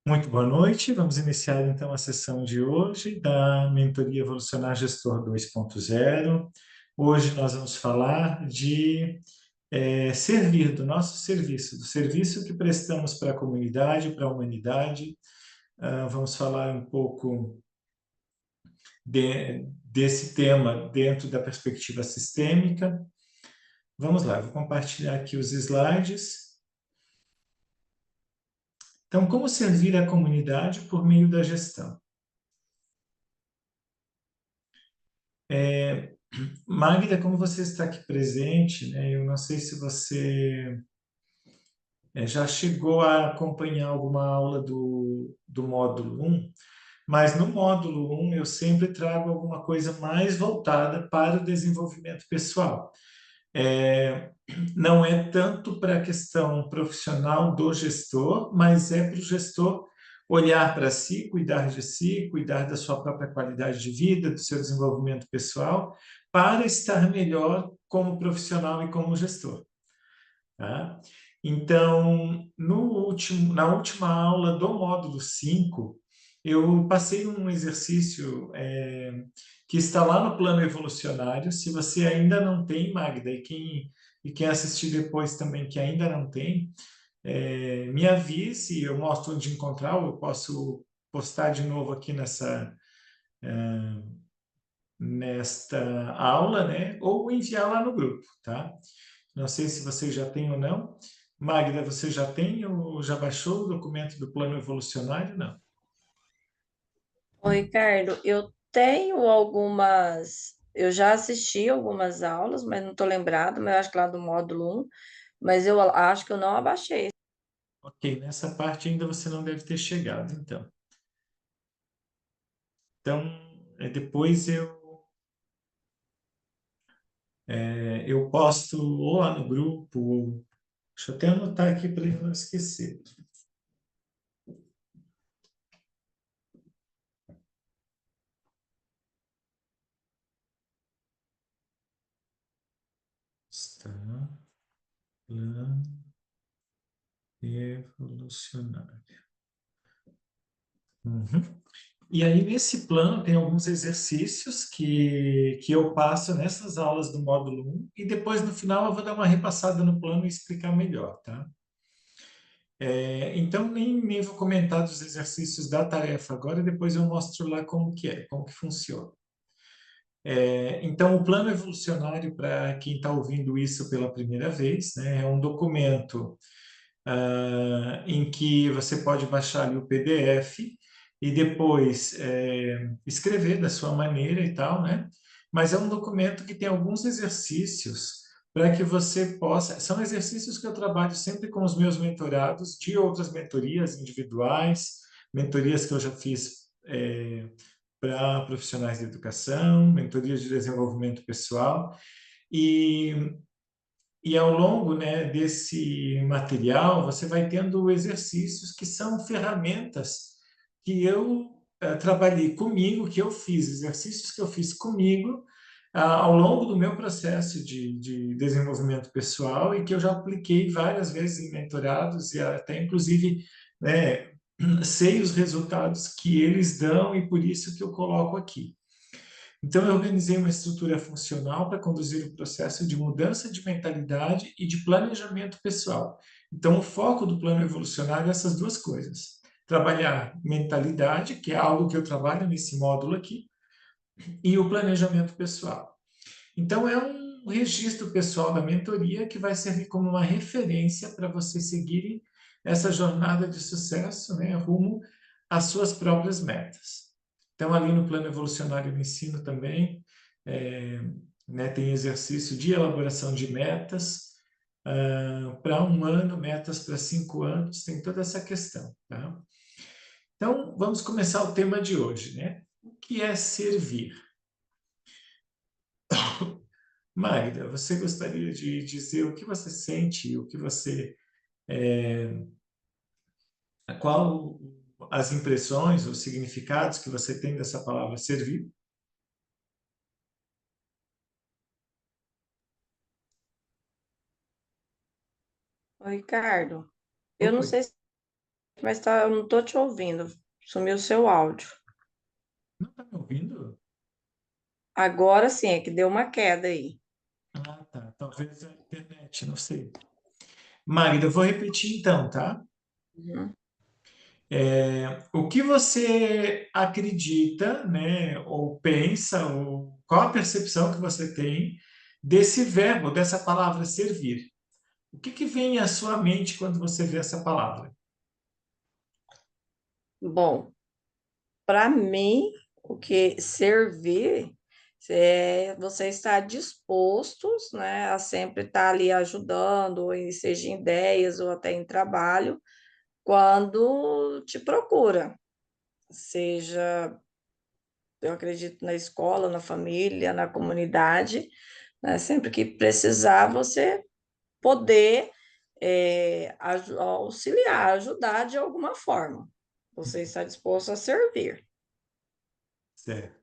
Muito boa noite. Vamos iniciar então a sessão de hoje da Mentoria Evolucionar Gestor 2.0. Hoje nós vamos falar de servir, do nosso serviço, do serviço que prestamos para a comunidade, para a humanidade. Vamos falar um pouco desse tema dentro da perspectiva sistêmica. Vamos lá, vou compartilhar aqui os slides. Então, como servir a comunidade por meio da gestão? Magda, como você está aqui presente, né, eu não sei se você já chegou a acompanhar alguma aula do módulo 1, mas no módulo 1 eu sempre trago alguma coisa mais voltada para o desenvolvimento pessoal. É, não é tanto para a questão profissional do gestor, mas é para o gestor olhar para si, cuidar da sua própria qualidade de vida, do seu desenvolvimento pessoal, para estar melhor como profissional e como gestor. Tá? Então, na última aula do módulo 5, eu passei um exercício que está lá no plano evolucionário. Se você ainda não tem, Magda, e quem assistir depois também que ainda não tem, me avise, eu mostro onde encontrar, eu posso postar de novo aqui nesta aula, né? Ou enviar lá no grupo, tá? Não sei se você já tem ou não. Magda, você já tem ou já baixou o documento do plano evolucionário? Não. Oi, Ricardo, eu tenho algumas. Eu já assisti algumas aulas, mas não estou lembrada, mas eu acho que lá do módulo 1, mas eu acho que eu não abaixei. Ok, nessa parte ainda você não deve ter chegado, então. Então, depois eu posto ou lá no grupo, deixa eu até anotar aqui para eu não esquecer. Está plano evolucionário. Uhum. E aí, nesse plano, tem alguns exercícios que eu passo nessas aulas do módulo 1, e depois, no final, eu vou dar uma repassada no plano e explicar melhor, tá? Então, nem vou comentar dos exercícios da tarefa agora, depois eu mostro lá como que é, como que funciona. Então, o plano evolucionário, para quem está ouvindo isso pela primeira vez, né, é um documento em que você pode baixar ali o PDF e depois escrever da sua maneira e tal, né? Mas é um documento que tem alguns exercícios para que você possa. São exercícios que eu trabalho sempre com os meus mentorados de outras mentorias individuais, mentorias que eu já fiz para profissionais de educação, mentorias de desenvolvimento pessoal. E ao longo, né, desse material, você vai tendo exercícios que são ferramentas que eu trabalhei comigo, que eu fiz, exercícios que eu fiz comigo ao longo do meu processo de desenvolvimento pessoal e que eu já apliquei várias vezes em mentorados e até, inclusive, né, sei os resultados que eles dão e por isso que eu coloco aqui. Então, eu organizei uma estrutura funcional para conduzir o processo de mudança de mentalidade e de planejamento pessoal. Então, o foco do plano evolucionário é essas duas coisas: trabalhar mentalidade, que é algo que eu trabalho nesse módulo aqui, e o planejamento pessoal. Então, é um registro pessoal da mentoria que vai servir como uma referência para vocês seguirem essa jornada de sucesso, né, rumo às suas próprias metas. Então, ali no plano evolucionário do ensino também, é, né, tem exercício de elaboração de metas para 1 ano, metas para 5 anos, tem toda essa questão. Tá? Então, vamos começar o tema de hoje, né? O que é servir? Magda, você gostaria de dizer o que você sente, o que você, qual as impressões, os significados que você tem dessa palavra servir? Oi, Ricardo, eu não Oi. sei se Mas tá, eu não tô te ouvindo. Sumiu o seu áudio. Não está me ouvindo? Agora sim, é que deu uma queda aí. Ah, tá. Talvez a internet, não sei. Magda, eu vou repetir então, tá? Uhum. O que você acredita, né, ou pensa, ou qual a percepção que você tem desse verbo, dessa palavra servir? O que que vem à sua mente quando você vê essa palavra? Bom, para mim, o que servir é você estar dispostos, né, a sempre estar ali ajudando, ou seja em ideias ou até em trabalho, quando te procura, seja, eu acredito, na escola, na família, na comunidade, né, sempre que precisar, você poder auxiliar, ajudar de alguma forma. Você está disposto a servir. Certo.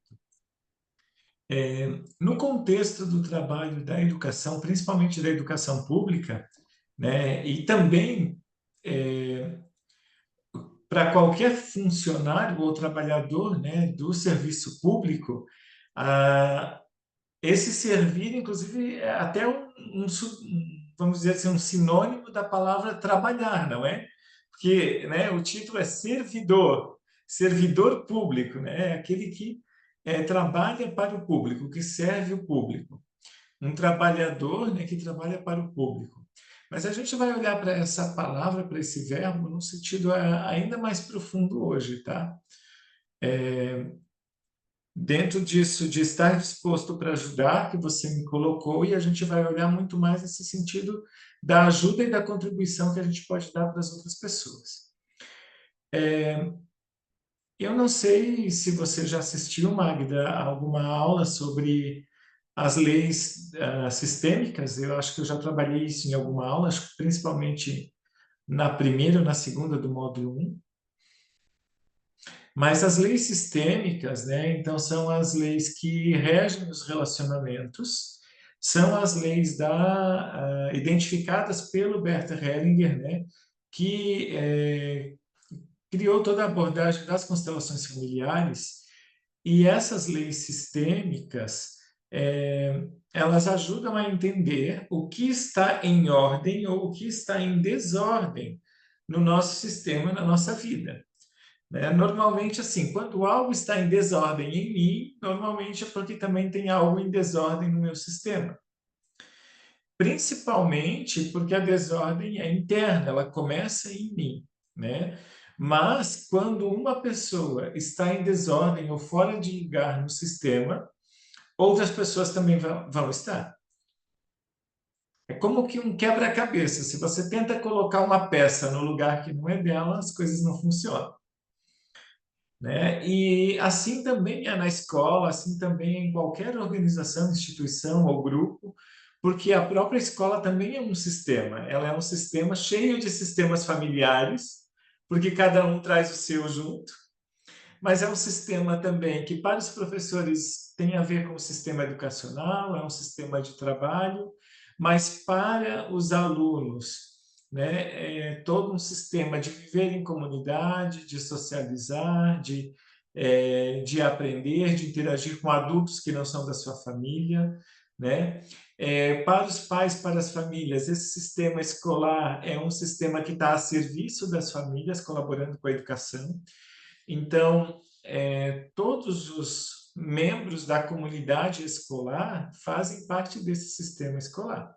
No contexto do trabalho da educação, principalmente da educação pública, né, e também para qualquer funcionário ou trabalhador, né, do serviço público, ah, esse servir, inclusive, é até vamos dizer assim, um sinônimo da palavra trabalhar, não é? Porque, né, o título é servidor, servidor público, né? É aquele que trabalha para o público, que serve o público. Um trabalhador, né, que trabalha para o público. Mas a gente vai olhar para essa palavra, para esse verbo, num sentido ainda mais profundo hoje, tá? Dentro disso, de estar disposto para ajudar, que você me colocou, e a gente vai olhar muito mais nesse sentido da ajuda e da contribuição que a gente pode dar para as outras pessoas. Eu não sei se você já assistiu, Magda, a alguma aula sobre as leis sistêmicas. Eu acho que eu já trabalhei isso em alguma aula, acho que principalmente na primeira ou na segunda do módulo um. Mas as leis sistêmicas, né, então são as leis que regem os relacionamentos, são as leis identificadas pelo Bert Hellinger, né, que criou toda a abordagem das constelações familiares, e essas leis sistêmicas, elas ajudam a entender o que está em ordem ou o que está em desordem no nosso sistema, na nossa vida, né? Normalmente, assim, quando algo está em desordem em mim, normalmente é porque também tem algo em desordem no meu sistema. Principalmente porque a desordem é interna, ela começa em mim, né? Mas quando uma pessoa está em desordem ou fora de lugar no sistema, outras pessoas também vão estar. É como que um quebra-cabeça. Se você tenta colocar uma peça no lugar que não é dela, as coisas não funcionam, né? E assim também é na escola, assim também é em qualquer organização, instituição ou grupo, porque a própria escola também é um sistema. Ela é um sistema cheio de sistemas familiares, porque cada um traz o seu junto, mas é um sistema também que para os professores tem a ver com o sistema educacional, é um sistema de trabalho, mas para os alunos, né, é todo um sistema de viver em comunidade, de socializar, de aprender, de interagir com adultos que não são da sua família, né? Para os pais, para as famílias, esse sistema escolar é um sistema que está a serviço das famílias, colaborando com a educação. Então, todos os membros da comunidade escolar fazem parte desse sistema escolar.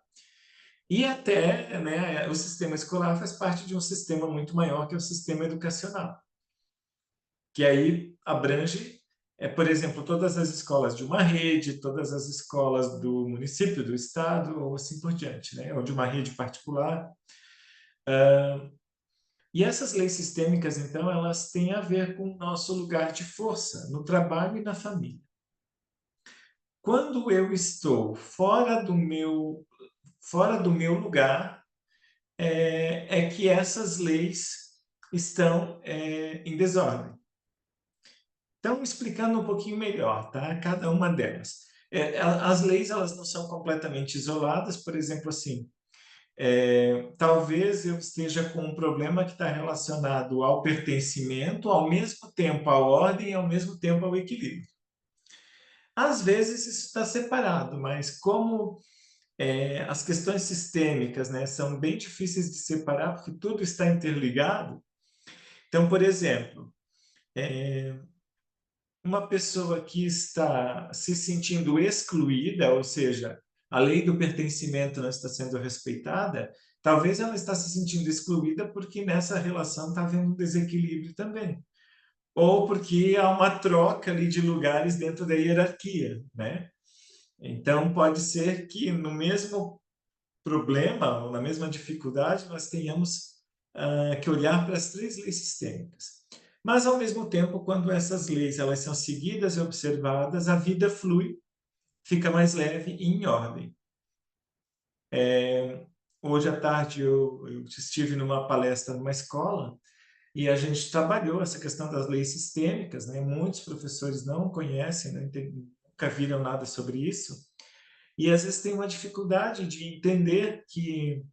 E até, né, o sistema escolar faz parte de um sistema muito maior, que é o sistema educacional, que aí abrange, por exemplo, todas as escolas de uma rede, todas as escolas do município, do estado, ou assim por diante, né, ou de uma rede particular. E essas leis sistêmicas, então, elas têm a ver com o nosso lugar de força no trabalho e na família. Quando eu estou fora do meu lugar, é que essas leis estão em desordem. Então, explicando um pouquinho melhor, tá? Cada uma delas. As leis, elas não são completamente isoladas, por exemplo, assim, Talvez eu esteja com um problema que está relacionado ao pertencimento, ao mesmo tempo à ordem e ao mesmo tempo ao equilíbrio. Às vezes isso está separado, mas como as questões sistêmicas, né, são bem difíceis de separar, porque tudo está interligado. Então, por exemplo, uma pessoa que está se sentindo excluída, ou seja, a lei do pertencimento não está sendo respeitada, talvez ela está se sentindo excluída porque nessa relação está havendo um desequilíbrio também. Ou porque há uma troca ali de lugares dentro da hierarquia, né? Então, pode ser que no mesmo problema, ou na mesma dificuldade, nós tenhamos que olhar para as três leis sistêmicas. Mas, ao mesmo tempo, quando essas leis elas são seguidas e observadas, a vida flui, fica mais leve e em ordem. Hoje à tarde eu estive numa palestra numa escola e a gente trabalhou essa questão das leis sistêmicas, né? Muitos professores não conhecem, né? Nunca viram nada sobre isso, e às vezes tem uma dificuldade de entender que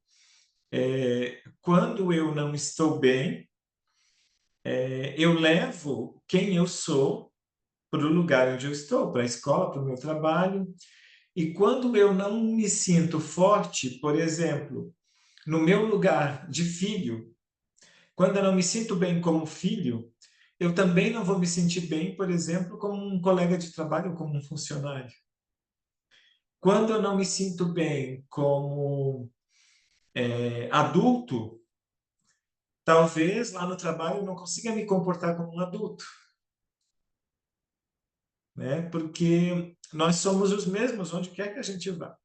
quando eu não estou bem, eu levo quem eu sou para o lugar onde eu estou, para a escola, para o meu trabalho. E quando eu não me sinto forte, por exemplo, no meu lugar de filho, quando eu não me sinto bem como filho, eu também não vou me sentir bem, por exemplo, como um colega de trabalho ou como um funcionário. Quando eu não me sinto bem como adulto, talvez lá no trabalho eu não consiga me comportar como um adulto, né? Porque nós somos os mesmos onde quer que a gente vá.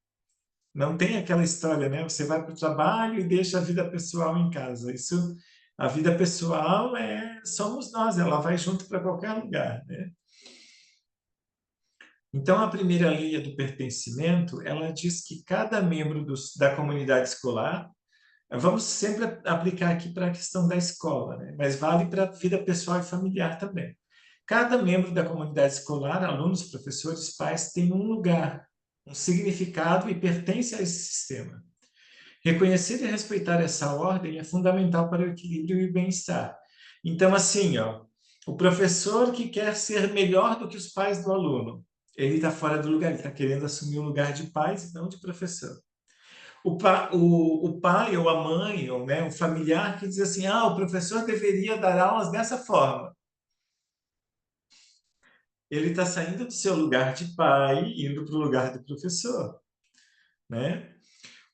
Não tem aquela história, né? Você vai para o trabalho e deixa a vida pessoal em casa. Isso, a vida pessoal somos nós, ela vai junto para qualquer lugar, né? Então, a primeira lei do pertencimento, ela diz que cada membro da comunidade escolar, vamos sempre aplicar aqui para a questão da escola, né? Mas vale para a vida pessoal e familiar também. Cada membro da comunidade escolar, alunos, professores, pais, tem um lugar, um significado e pertence a esse sistema. Reconhecer e respeitar essa ordem é fundamental para o equilíbrio e bem-estar. Então, assim, ó, o professor que quer ser melhor do que os pais do aluno, ele está fora do lugar, ele está querendo assumir o lugar de pais e não de professor. O pai ou a mãe, ou né, o familiar que diz assim, o professor deveria dar aulas dessa forma. Ele está saindo do seu lugar de pai e indo para o lugar do professor, né?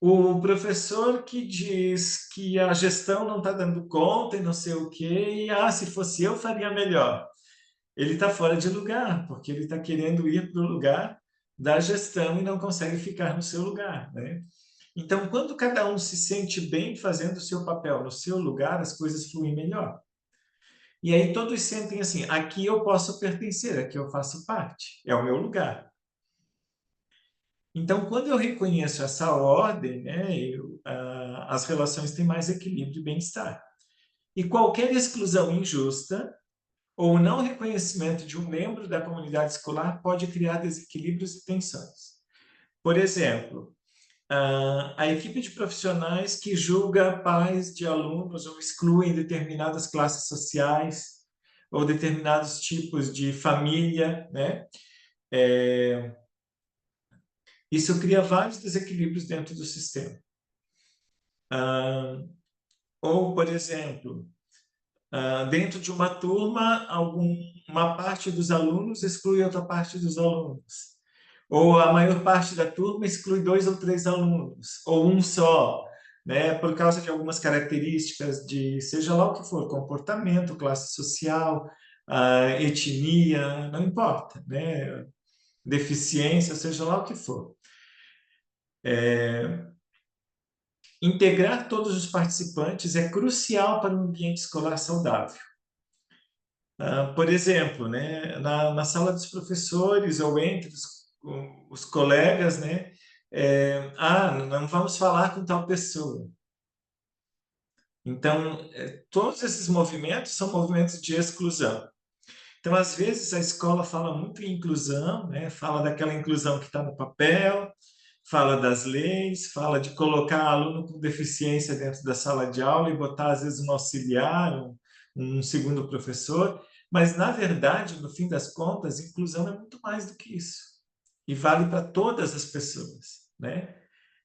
O professor que diz que a gestão não está dando conta e não sei o quê, e se fosse eu, faria melhor. Ele está fora de lugar, porque ele está querendo ir para o lugar da gestão e não consegue ficar no seu lugar, né? Então, quando cada um se sente bem fazendo o seu papel no seu lugar, as coisas fluem melhor. E aí todos sentem assim, aqui eu posso pertencer, aqui eu faço parte, é o meu lugar. Então, quando eu reconheço essa ordem, né, as relações têm mais equilíbrio e bem-estar. E qualquer exclusão injusta ou não reconhecimento de um membro da comunidade escolar pode criar desequilíbrios e tensões. Por exemplo, a equipe de profissionais que julga pais de alunos ou exclui determinadas classes sociais ou determinados tipos de família, né? Isso cria vários desequilíbrios dentro do sistema. Ou, por exemplo, dentro de uma turma, uma parte dos alunos exclui outra parte dos alunos. Ou a maior parte da turma exclui 2 ou 3 alunos, ou um só, né? Por causa de algumas características de, seja lá o que for, comportamento, classe social, etnia, não importa, né? Deficiência, seja lá o que for. Integrar todos os participantes é crucial para um ambiente escolar saudável. Por exemplo, né, na sala dos professores ou entre os colegas, né, não vamos falar com tal pessoa. Então, todos esses movimentos são movimentos de exclusão. Então, às vezes, a escola fala muito em inclusão, né, fala daquela inclusão que está no papel, fala das leis, fala de colocar aluno com deficiência dentro da sala de aula e botar, às vezes, um auxiliar, um segundo professor, mas, na verdade, no fim das contas, inclusão é muito mais do que isso. E vale para todas as pessoas, né?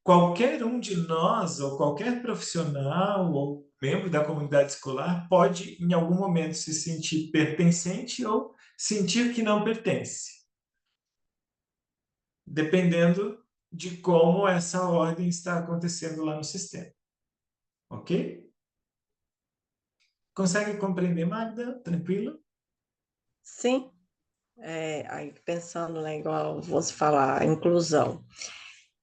Qualquer um de nós, ou qualquer profissional, ou membro da comunidade escolar, pode, em algum momento, se sentir pertencente ou sentir que não pertence, dependendo de como essa ordem está acontecendo lá no sistema. Ok? Consegue compreender, Magda? Tranquilo? Sim, aí pensando, né, igual você falar, inclusão.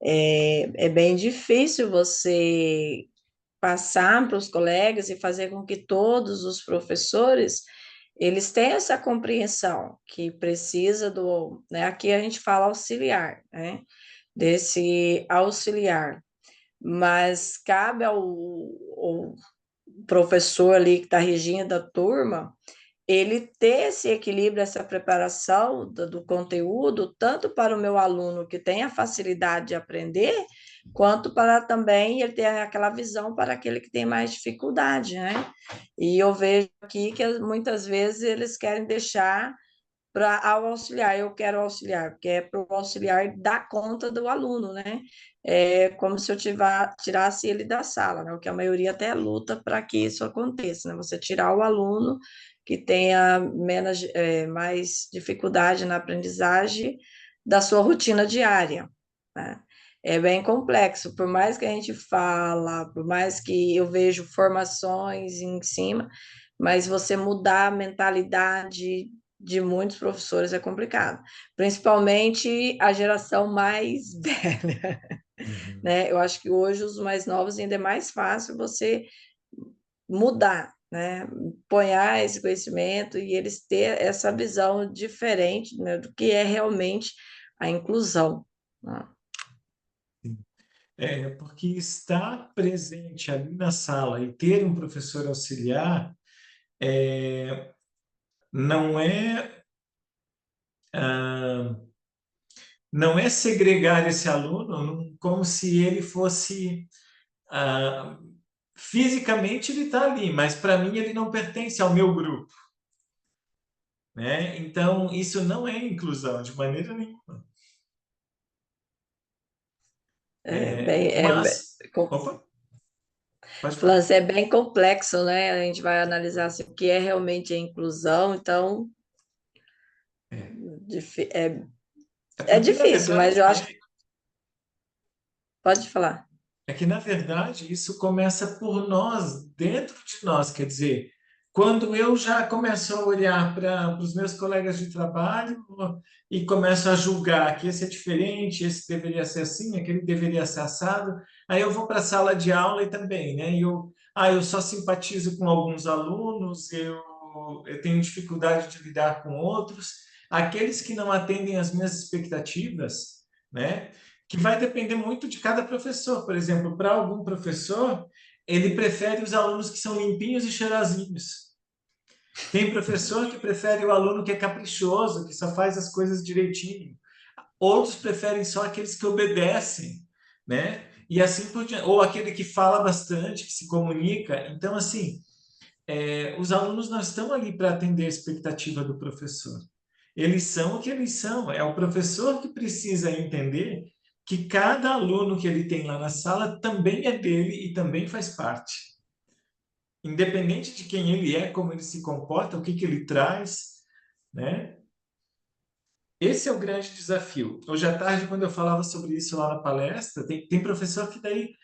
É bem difícil você passar para os colegas e fazer com que todos os professores eles tenham essa compreensão que precisa do, né, aqui a gente fala auxiliar, né, desse auxiliar, mas cabe ao professor ali que está regindo a turma ele ter esse equilíbrio, essa preparação do conteúdo, tanto para o meu aluno que tem a facilidade de aprender, quanto para também ele ter aquela visão para aquele que tem mais dificuldade, né? E eu vejo aqui que muitas vezes eles querem deixar para ao auxiliar, eu quero auxiliar, porque é para o auxiliar dar conta do aluno, né? É como se eu tirasse ele da sala, né? O que a maioria até luta para que isso aconteça, né? Você tirar o aluno que tenha menos, mais dificuldade na aprendizagem da sua rotina diária, né? É bem complexo, por mais que a gente fala, por mais que eu vejo formações em cima, mas você mudar a mentalidade de muitos professores é complicado, principalmente a geração mais velha, Uhum. né? Eu acho que hoje os mais novos ainda é mais fácil você mudar, né? Ponhar esse conhecimento e eles ter essa visão diferente, né, do que é realmente a inclusão, né? Porque estar presente ali na sala e ter um professor auxiliar não é, ah, não é segregar esse aluno como se ele fosse. ah, Fisicamente ele está ali, mas para mim ele não pertence ao meu grupo, né? Então isso não é inclusão de maneira nenhuma. É bem, Mas, opa, pode falando falar. assim, é bem complexo, né? A gente vai analisar assim, o que é realmente a inclusão, então É, é, é é porque na difícil, mas verdade, eu acho né? que pode falar. É que, na verdade, isso começa por nós, dentro de nós. Quer dizer, quando eu já começo a olhar para os meus colegas de trabalho e começo a julgar que esse é diferente, esse deveria ser assim, aquele deveria ser assado, aí eu vou para a sala de aula e também, né? Eu só simpatizo com alguns alunos, eu tenho dificuldade de lidar com outros. Aqueles que não atendem às minhas expectativas, né? Que vai depender muito de cada professor. Por exemplo, para algum professor, ele prefere os alunos que são limpinhos e cheirosinhos. Tem professor que prefere o aluno que é caprichoso, que só faz as coisas direitinho. Outros preferem só aqueles que obedecem, né? E assim por diante. Ou aquele que fala bastante, que se comunica. Então, assim, os alunos não estão ali para atender a expectativa do professor. Eles são o que eles são. É o professor que precisa entender que cada aluno que ele tem lá na sala também é dele e também faz parte. Independente de quem ele é, como ele se comporta, o que que ele traz, né? Esse é o grande desafio. Hoje à tarde, quando eu falava sobre isso lá na palestra, tem professor que daí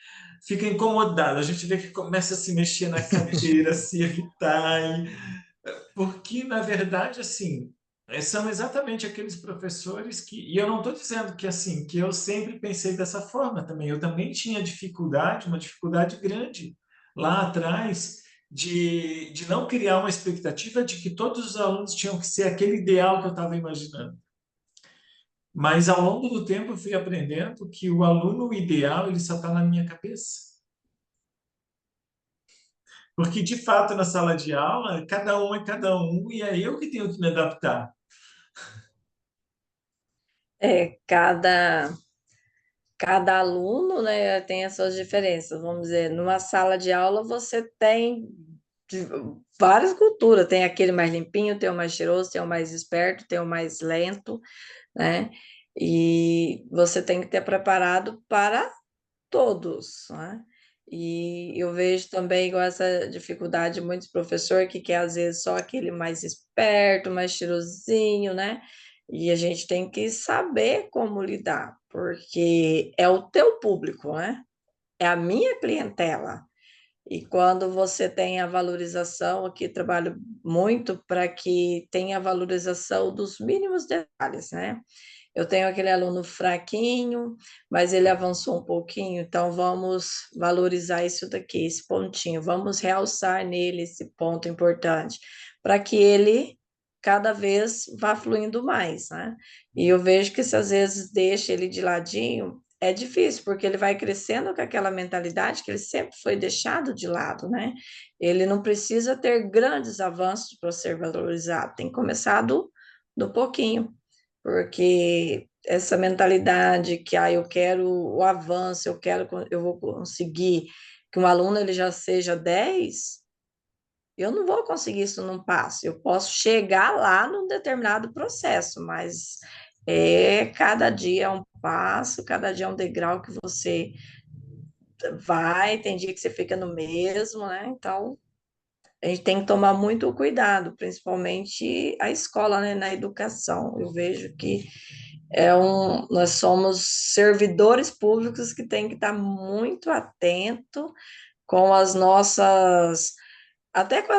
fica incomodado. A gente vê que começa a se mexer na cadeira, se evitar, porque, na verdade, assim, são exatamente aqueles professores e eu não estou dizendo que, assim, que eu sempre pensei dessa forma também, eu também tinha dificuldade, uma dificuldade grande lá atrás, de não criar uma expectativa de que todos os alunos tinham que ser aquele ideal que eu estava imaginando. Mas, ao longo do tempo, eu fui aprendendo que o aluno ideal, ele só está na minha cabeça. Porque, de fato, na sala de aula, cada um é cada um, e é eu que tenho que me adaptar. É, cada aluno, né, tem as suas diferenças. Vamos dizer, numa sala de aula você tem de- várias culturas. Tem aquele mais limpinho, tem o mais cheiroso, tem o mais esperto, tem o mais lento, né? E você tem que ter preparado para todos, né? E eu vejo também com essa dificuldade de muitos professores que quer às vezes só aquele mais esperto, mais cheirosinho, né? E a gente tem que saber como lidar, porque é o teu público, né? É a minha clientela. E quando você tem a valorização, aqui trabalho muito para que tenha a valorização dos mínimos detalhes, né? Eu tenho aquele aluno fraquinho, mas ele avançou um pouquinho, então vamos valorizar isso daqui, esse pontinho, vamos realçar nele esse ponto importante, para que ele cada vez vá fluindo mais, né? E eu vejo que se às vezes deixa ele de ladinho, é difícil, porque ele vai crescendo com aquela mentalidade que ele sempre foi deixado de lado, né? Ele não precisa ter grandes avanços para ser valorizado, tem começado do pouquinho, porque essa mentalidade que eu quero o avanço, eu vou conseguir que um aluno ele já seja 10, eu não vou conseguir isso num passo. Eu posso chegar lá num determinado processo, mas cada dia é um passo, cada dia é um degrau que você vai, tem dia que você fica no mesmo, né? Então, a gente tem que tomar muito cuidado, principalmente a escola, né, na educação. Eu vejo que nós somos servidores públicos que tem que estar muito atento com as nossas, até com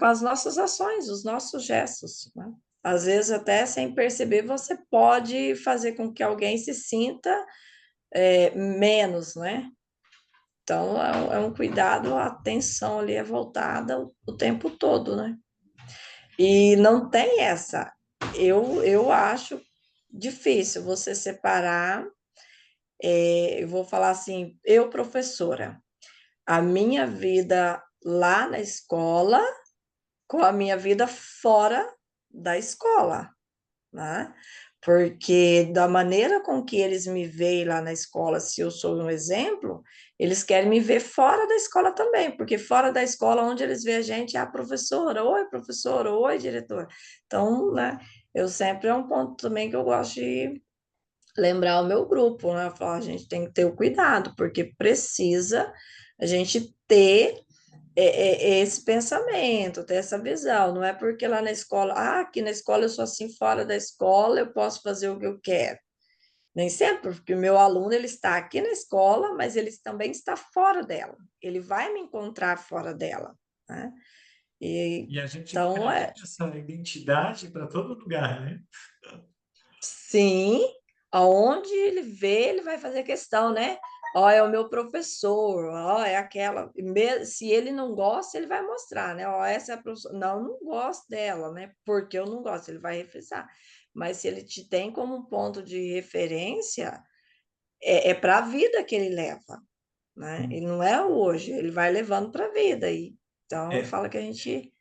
as nossas ações, os nossos gestos, né? Às vezes, até sem perceber, você pode fazer com que alguém se sinta menos, né? Então, é um cuidado, a atenção ali é voltada o tempo todo, né? E não tem essa. Eu acho difícil você separar. Eu vou falar assim, eu, professora, a minha vida lá na escola com a minha vida fora da escola, né? Porque da maneira com que eles me veem lá na escola, se eu sou um exemplo, eles querem me ver fora da escola também, porque fora da escola, onde eles veem a gente, é a professora, oi, diretor. Então, né, eu sempre é um ponto também que eu gosto de lembrar o meu grupo, né? Falar, a gente tem que ter o cuidado, porque precisa a gente ter esse pensamento, ter essa visão. Não é porque lá na escola, aqui na escola eu sou assim, fora da escola eu posso fazer o que eu quero. Nem sempre, porque o meu aluno ele está aqui na escola, mas ele também está fora dela. Ele vai me encontrar fora dela, né? E, E a gente então, carrega essa identidade para todo lugar, né? sim, aonde ele vê, ele vai fazer questão, né? Ó, é o meu professor, ó, é aquela. Se ele não gosta, ele vai mostrar, né? Ó, essa é a professora. Não, eu não gosto dela, né? Porque eu não gosto, ele vai refrisar. Mas se ele te tem como um ponto de referência, é para a vida que ele leva, né? Ele não é hoje, ele vai levando para a vida. Então, eu É, falo que a gente.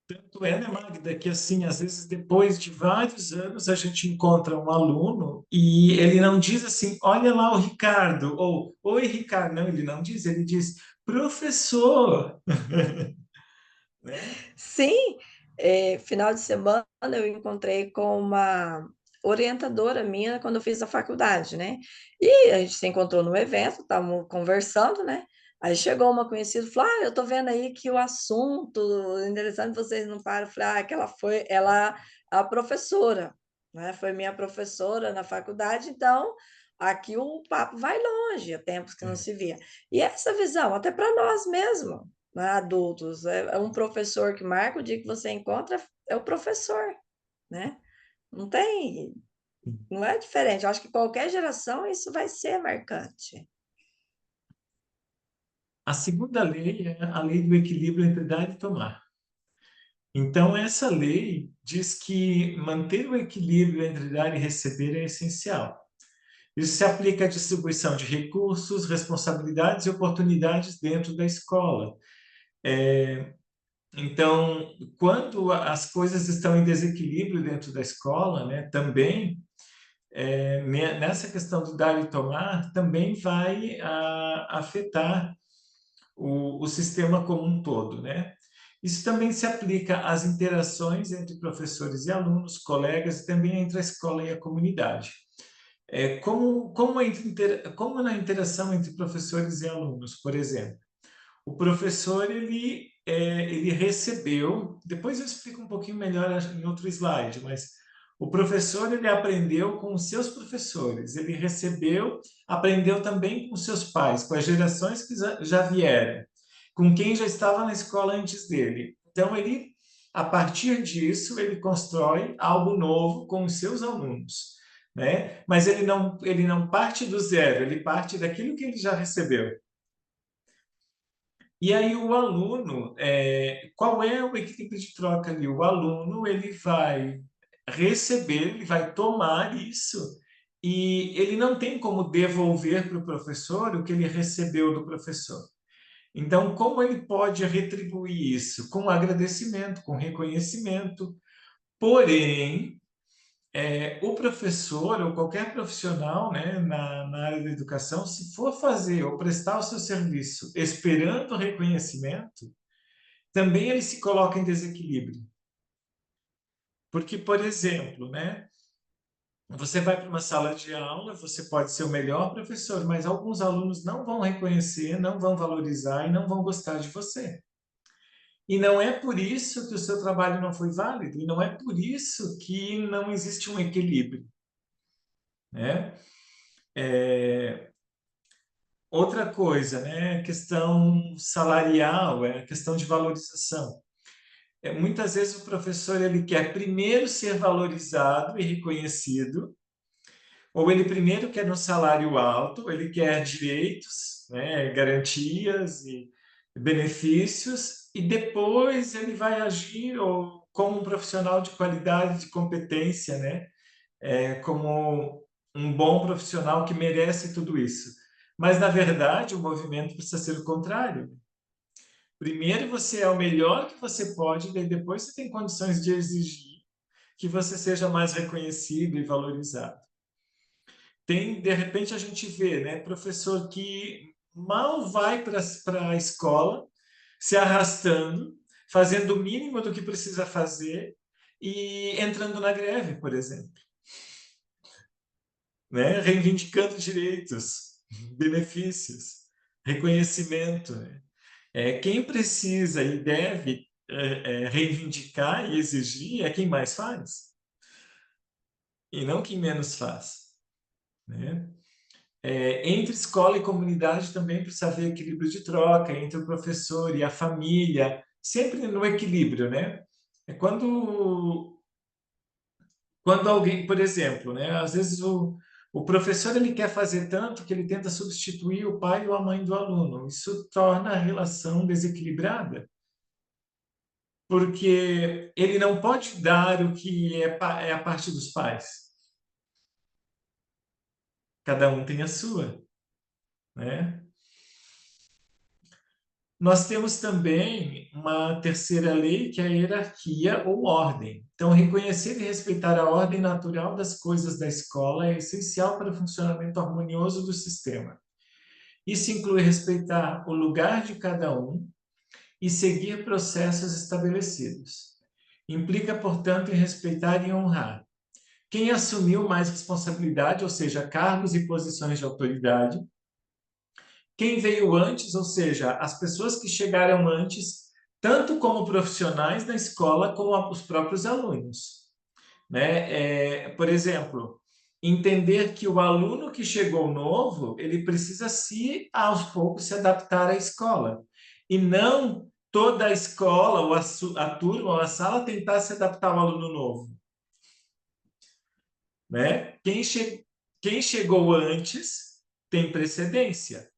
tanto é, né, Magda, que assim, às vezes depois de vários anos a gente encontra um aluno e ele não diz assim, olha lá o Ricardo, ou oi, Ricardo. Não, ele não diz, ele diz, professor, né? Sim, final de semana eu encontrei com uma orientadora minha quando eu fiz a faculdade, né? E a gente se encontrou no evento, estávamos conversando, né? Aí chegou uma conhecida e falou: eu tô vendo aí que o assunto interessante vocês não param. Eu falei: que ela, a professora, né? Foi minha professora na faculdade, então aqui o papo vai longe, há tempos que não É. se via. E essa visão, até para nós mesmos, né, adultos. É um professor que marca o dia que você encontra, é o professor, né? Não tem, não é diferente. Eu acho que qualquer geração isso vai ser marcante. A segunda lei é a lei do equilíbrio entre dar e tomar. Então, essa lei diz que manter o equilíbrio entre dar e receber é essencial. Isso se aplica à distribuição de recursos, responsabilidades e oportunidades dentro da escola. Então, quando as coisas estão em desequilíbrio dentro da escola, né, também nessa questão do dar e tomar, também vai afetar o sistema como um todo, né? Isso também se aplica às interações entre professores e alunos, colegas, e também entre a escola e a comunidade. Como na interação entre professores e alunos, por exemplo, o professor ele recebeu, depois eu explico um pouquinho melhor em outro slide, mas o professor ele aprendeu com os seus professores, ele recebeu, aprendeu também com os seus pais, com as gerações que já vieram, com quem já estava na escola antes dele. Então ele, a partir disso, ele constrói algo novo com os seus alunos, né? Mas ele não parte do zero, ele parte daquilo que ele já recebeu. E aí o aluno, qual é o equilíbrio de troca ali? O aluno ele vai receber, ele vai tomar isso e ele não tem como devolver para o professor o que ele recebeu do professor. Então, como ele pode retribuir isso? Com agradecimento, com reconhecimento. Porém, o professor ou qualquer profissional, né, na área da educação, se for fazer ou prestar o seu serviço esperando reconhecimento, também ele se coloca em desequilíbrio. Porque, por exemplo, né, você vai para uma sala de aula, você pode ser o melhor professor, mas alguns alunos não vão reconhecer, não vão valorizar e não vão gostar de você. E não é por isso que o seu trabalho não foi válido, e não é por isso que não existe um equilíbrio, né? Outra coisa, né? Questão salarial, questão de valorização. Muitas vezes o professor ele quer primeiro ser valorizado e reconhecido, ou ele primeiro quer um salário alto, ele quer direitos, né, garantias e benefícios, e depois ele vai agir como um profissional de qualidade, de competência, né, como um bom profissional que merece tudo isso. Mas, na verdade, o movimento precisa ser o contrário. Primeiro você é o melhor que você pode, e depois você tem condições de exigir que você seja mais reconhecido e valorizado. De repente, a gente vê, né, professor que mal vai para a escola, se arrastando, fazendo o mínimo do que precisa fazer e entrando na greve, por exemplo, né, reivindicando direitos, benefícios, reconhecimento, né? Quem precisa e deve reivindicar e exigir é quem mais faz, e não quem menos faz, né? Entre escola e comunidade também precisa haver equilíbrio de troca entre o professor e a família, sempre no equilíbrio, né? É quando alguém, por exemplo, né? Às vezes o professor ele quer fazer tanto que ele tenta substituir o pai ou a mãe do aluno. Isso torna a relação desequilibrada, porque ele não pode dar o que é a parte dos pais. Cada um tem a sua, né? Nós temos também uma terceira lei, que é a hierarquia ou ordem. Então, reconhecer e respeitar a ordem natural das coisas da escola é essencial para o funcionamento harmonioso do sistema. Isso inclui respeitar o lugar de cada um e seguir processos estabelecidos. Implica, portanto, em respeitar e honrar quem assumiu mais responsabilidade, ou seja, cargos e posições de autoridade, quem veio antes, ou seja, as pessoas que chegaram antes, tanto como profissionais da escola, como os próprios alunos, né? Por exemplo, entender que o aluno que chegou novo, ele precisa aos poucos se adaptar à escola, e não toda a escola, ou a turma, ou a sala tentar se adaptar ao aluno novo, né? Quem chegou antes tem precedência.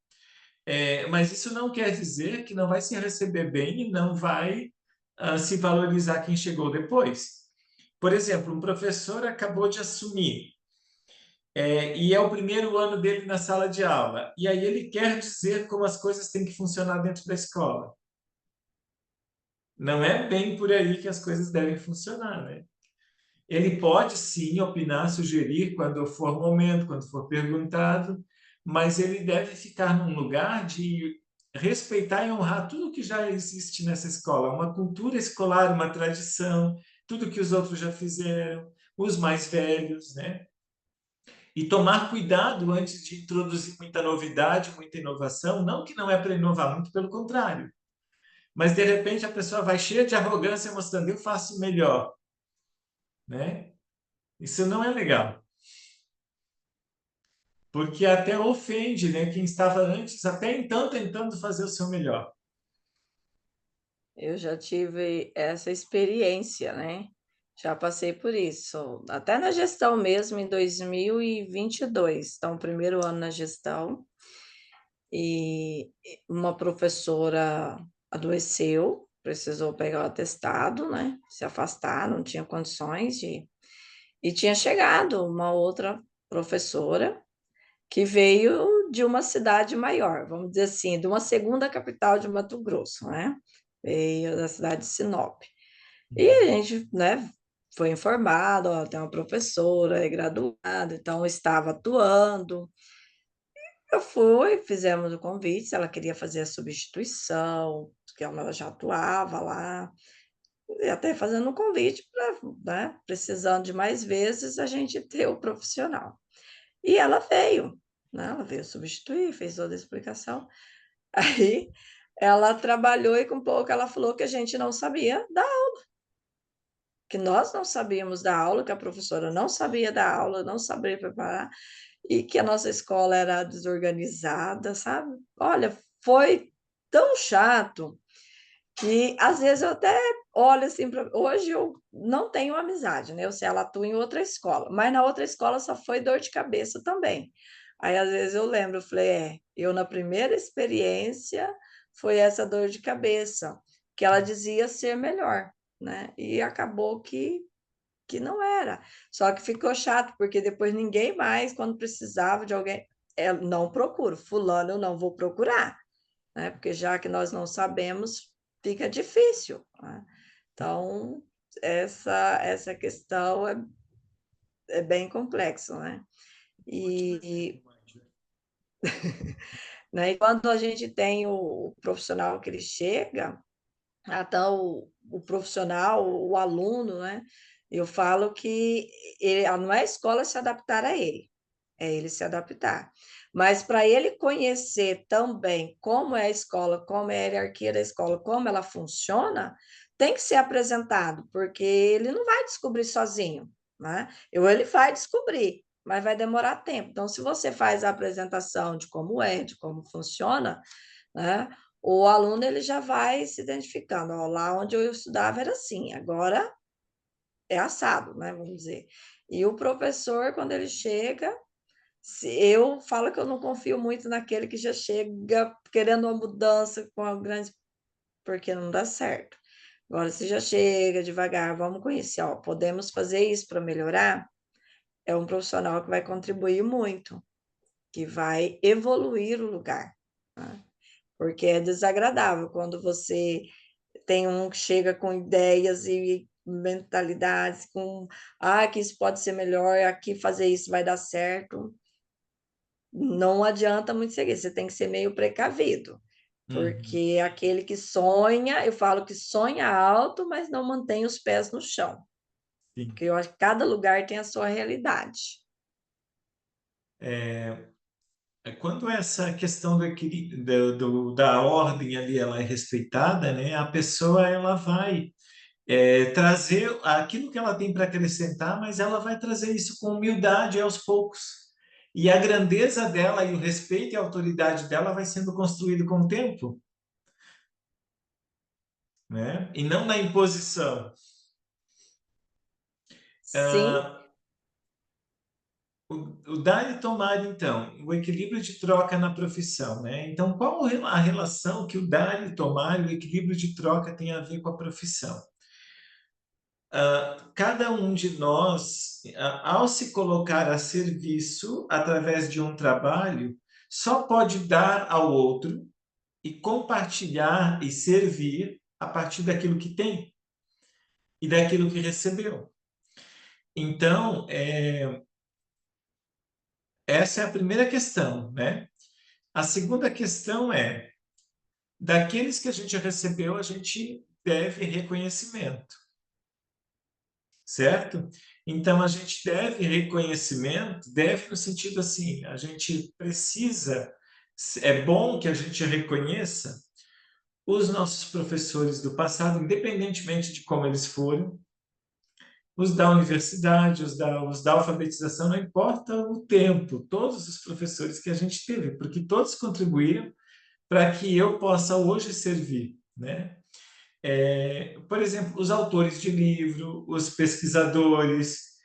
Mas isso não quer dizer que não vai se receber bem e não vai se valorizar quem chegou depois. Por exemplo, um professor acabou de assumir, e é o primeiro ano dele na sala de aula, e aí ele quer dizer como as coisas têm que funcionar dentro da escola. Não é bem por aí que as coisas devem funcionar, né? Ele pode sim opinar, sugerir quando for o momento, quando for perguntado, mas ele deve ficar num lugar de respeitar e honrar tudo que já existe nessa escola, uma cultura escolar, uma tradição, tudo que os outros já fizeram, os mais velhos, né? E tomar cuidado antes de introduzir muita novidade, muita inovação, não que não é para inovar, muito pelo contrário. Mas de repente a pessoa vai cheia de arrogância mostrando eu faço melhor, né? Isso não é legal, porque até ofende, né, quem estava antes até então tentando fazer o seu melhor. Eu já tive essa experiência, né? Já passei por isso, até na gestão mesmo, em 2022. Então, primeiro ano na gestão, e uma professora adoeceu, precisou pegar o atestado, né? Se afastar, não tinha condições de. E tinha chegado uma outra professora que veio de uma cidade maior, vamos dizer assim, de uma segunda capital de Mato Grosso, né? Veio da cidade de Sinop. E a gente, né, foi informado, ó, tem uma professora, é graduada, então estava atuando. Eu fui, fizemos o convite, se ela queria fazer a substituição, porque ela já atuava lá, e até fazendo um convite para, né, precisando de mais vezes, a gente ter o profissional. E ela veio, né? Ela veio substituir, fez toda a explicação. Aí ela trabalhou e com pouco ela falou que a gente não sabia dar, que nós não sabíamos dar aula, que a professora não sabia dar aula, não sabia preparar, e que a nossa escola era desorganizada, sabe? Olha, foi tão chato que às vezes eu até olho assim, hoje eu não tenho amizade, né? Eu sei, ela atua em outra escola, mas na outra escola só foi dor de cabeça também. Aí às vezes eu lembro, eu falei, eu na primeira experiência foi essa dor de cabeça, que ela dizia ser melhor, né? E acabou que não era. Só que ficou chato, porque depois ninguém mais, quando precisava de alguém, não procuro, fulano eu não vou procurar, né? Porque já que nós não sabemos, fica difícil, né? Então, essa questão é bem complexo, né? Pode fazer E, mais, né? né, e quando a gente tem o profissional que ele chega, até o profissional, o aluno, né? Eu falo que não é a escola se adaptar a ele, é ele se adaptar. Mas para ele conhecer também como é a escola, como é a hierarquia da escola, como ela funciona, tem que ser apresentado, porque ele não vai descobrir sozinho, né? Ele vai descobrir, mas vai demorar tempo. Então, se você faz a apresentação de como é, de como funciona, né? O aluno ele já vai se identificando. Ó, lá onde eu estudava era assim, agora é assado, né? Vamos dizer. E o professor, quando ele chega, eu falo que eu não confio muito naquele que já chega querendo uma mudança com a grande, porque não dá certo. Agora, se já chega devagar, vamos conhecer, ó, podemos fazer isso para melhorar, é um profissional que vai contribuir muito, que vai evoluir o lugar, né? Porque é desagradável quando você tem um que chega com ideias e mentalidades, que isso pode ser melhor, aqui fazer isso vai dar certo. Não adianta muito seguir, você tem que ser meio precavido, Uhum, porque aquele que sonha, eu falo que sonha alto, mas não mantém os pés no chão, sim. porque eu acho que cada lugar tem a sua realidade. Quando essa questão do equilíbrio, da ordem ali ela é respeitada, né, a pessoa ela vai trazer aquilo que ela tem para acrescentar, mas ela vai trazer isso com humildade aos poucos. E a grandeza dela e o respeito e a autoridade dela vai sendo construído com o tempo, né? E não na imposição. Sim, O dar e tomar, então, o equilíbrio de troca na profissão, né? Então, qual a relação que o dar e tomar e o equilíbrio de troca tem a ver com a profissão? Cada um de nós, ao se colocar a serviço através de um trabalho, só pode dar ao outro e compartilhar e servir a partir daquilo que tem e daquilo que recebeu. Então, essa é a primeira questão, né? A segunda questão é, daqueles que a gente recebeu, a gente deve reconhecimento, certo? Então, a gente deve reconhecimento, deve no sentido assim, a gente precisa, é bom que a gente reconheça os nossos professores do passado, independentemente de como eles foram, os da universidade, os da alfabetização, não importa o tempo, todos os professores que a gente teve, porque todos contribuíram para que eu possa hoje servir, né? Por exemplo, os autores de livro, os pesquisadores,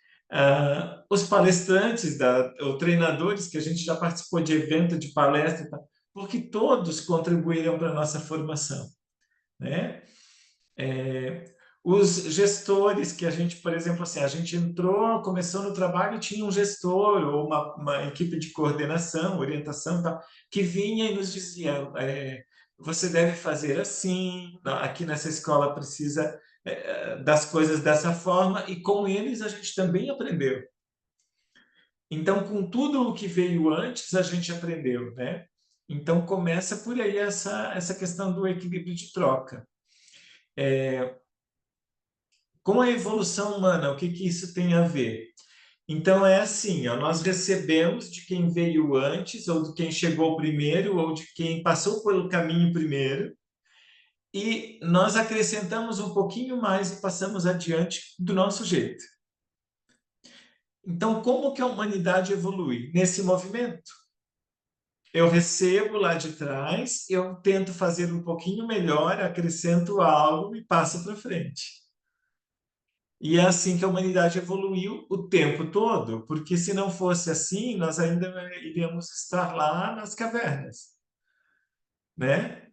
os palestrantes, ou treinadores, que a gente já participou de evento, de palestra, porque todos contribuíram para a nossa formação, né? Os gestores que a gente, por exemplo, assim, a gente entrou, começou no trabalho e tinha um gestor ou uma equipe de coordenação, orientação, tal, que vinha e nos dizia, você deve fazer assim, aqui nessa escola precisa das coisas dessa forma, e com eles a gente também aprendeu. Então, com tudo o que veio antes, a gente aprendeu, né? Então, começa por aí essa questão do equilíbrio de troca. Com a evolução humana, o que que isso tem a ver? Então, é assim, ó, nós recebemos de quem veio antes, ou de quem chegou primeiro, ou de quem passou pelo caminho primeiro, e nós acrescentamos um pouquinho mais e passamos adiante do nosso jeito. Então, como que a humanidade evolui? Nesse movimento. Eu recebo lá de trás, eu tento fazer um pouquinho melhor, acrescento algo e passo para frente. E é assim que a humanidade evoluiu o tempo todo, porque se não fosse assim, nós ainda iríamos estar lá nas cavernas, né?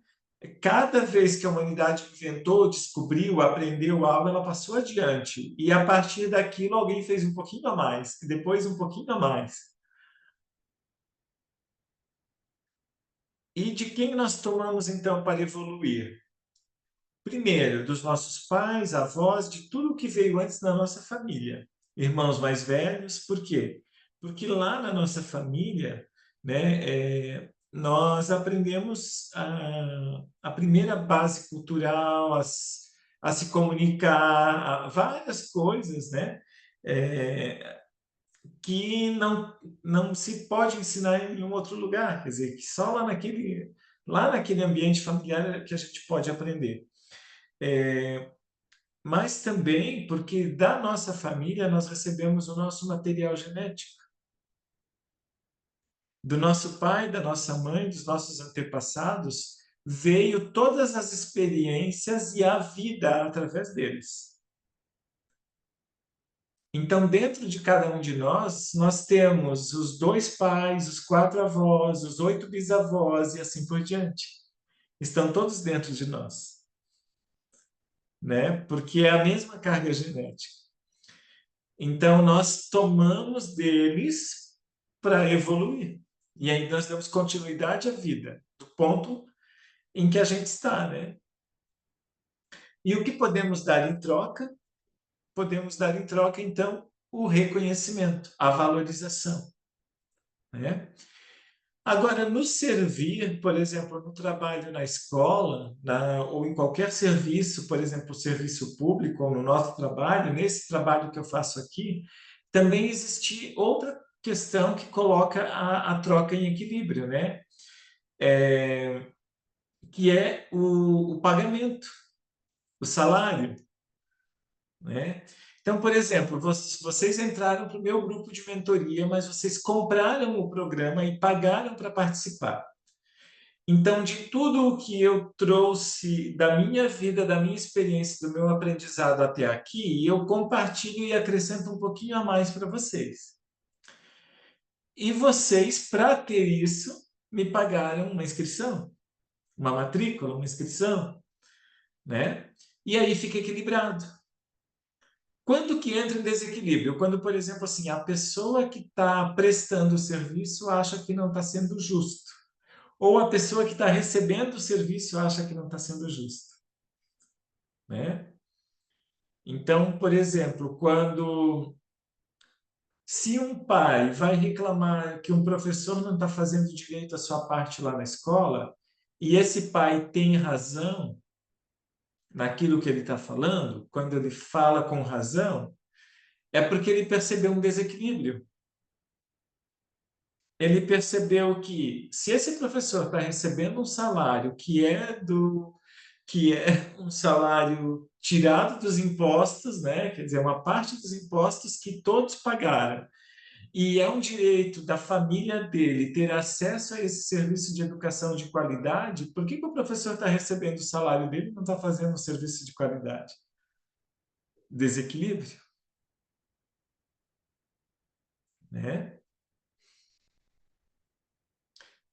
Cada vez que a humanidade inventou, descobriu, aprendeu algo, ela passou adiante. E a partir daquilo, alguém fez um pouquinho a mais, e depois um pouquinho a mais. E de quem nós tomamos, então, para evoluir? Primeiro, dos nossos pais, avós, de tudo que veio antes da nossa família. Irmãos mais velhos, por quê? Porque lá na nossa família, né, nós aprendemos a primeira base cultural, a se comunicar, várias coisas, né, que não se pode ensinar em nenhum outro lugar. Quer dizer, que só lá naquele ambiente familiar é que a gente pode aprender. Mas também porque da nossa família nós recebemos o nosso material genético. Do nosso pai, da nossa mãe, dos nossos antepassados, veio todas as experiências e a vida através deles. Então, dentro de cada um de nós temos os 2 pais, os 4 avós, os 8 bisavós e assim por diante. Estão todos dentro de nós, né? Porque é a mesma carga genética. Então, nós tomamos deles para evoluir. E aí nós damos continuidade à vida, do ponto em que a gente está, né? E o que podemos dar em troca? Podemos dar em troca, então, o reconhecimento, a valorização, né? Agora, no servir, por exemplo, no trabalho na escola, ou em qualquer serviço, por exemplo, serviço público, ou no nosso trabalho, nesse trabalho que eu faço aqui, também existe outra questão que coloca a troca em equilíbrio, né? Que é o pagamento, o salário, né? Então, por exemplo, vocês entraram para o meu grupo de mentoria, mas vocês compraram o programa e pagaram para participar. Então, de tudo o que eu trouxe da minha vida, da minha experiência, do meu aprendizado até aqui, eu compartilho e acrescento um pouquinho a mais para vocês. E vocês, para ter isso, me pagaram uma inscrição, uma matrícula, uma inscrição, né? E aí fica equilibrado. Quando que entra em desequilíbrio? Quando, por exemplo, assim, a pessoa que está prestando o serviço acha que não está sendo justo. Ou a pessoa que está recebendo o serviço acha que não está sendo justo, né? Então, por exemplo, quando Se um pai vai reclamar que um professor não está fazendo direito a sua parte lá na escola, e esse pai tem razão naquilo que ele está falando, quando ele fala com razão, é porque ele percebeu um desequilíbrio. Ele percebeu que se esse professor está recebendo um salário que é um salário tirado dos impostos, né? Quer dizer, uma parte dos impostos que todos pagaram, e é um direito da família dele ter acesso a esse serviço de educação de qualidade, por que que o professor está recebendo o salário dele e não está fazendo um serviço de qualidade? Desequilíbrio, né?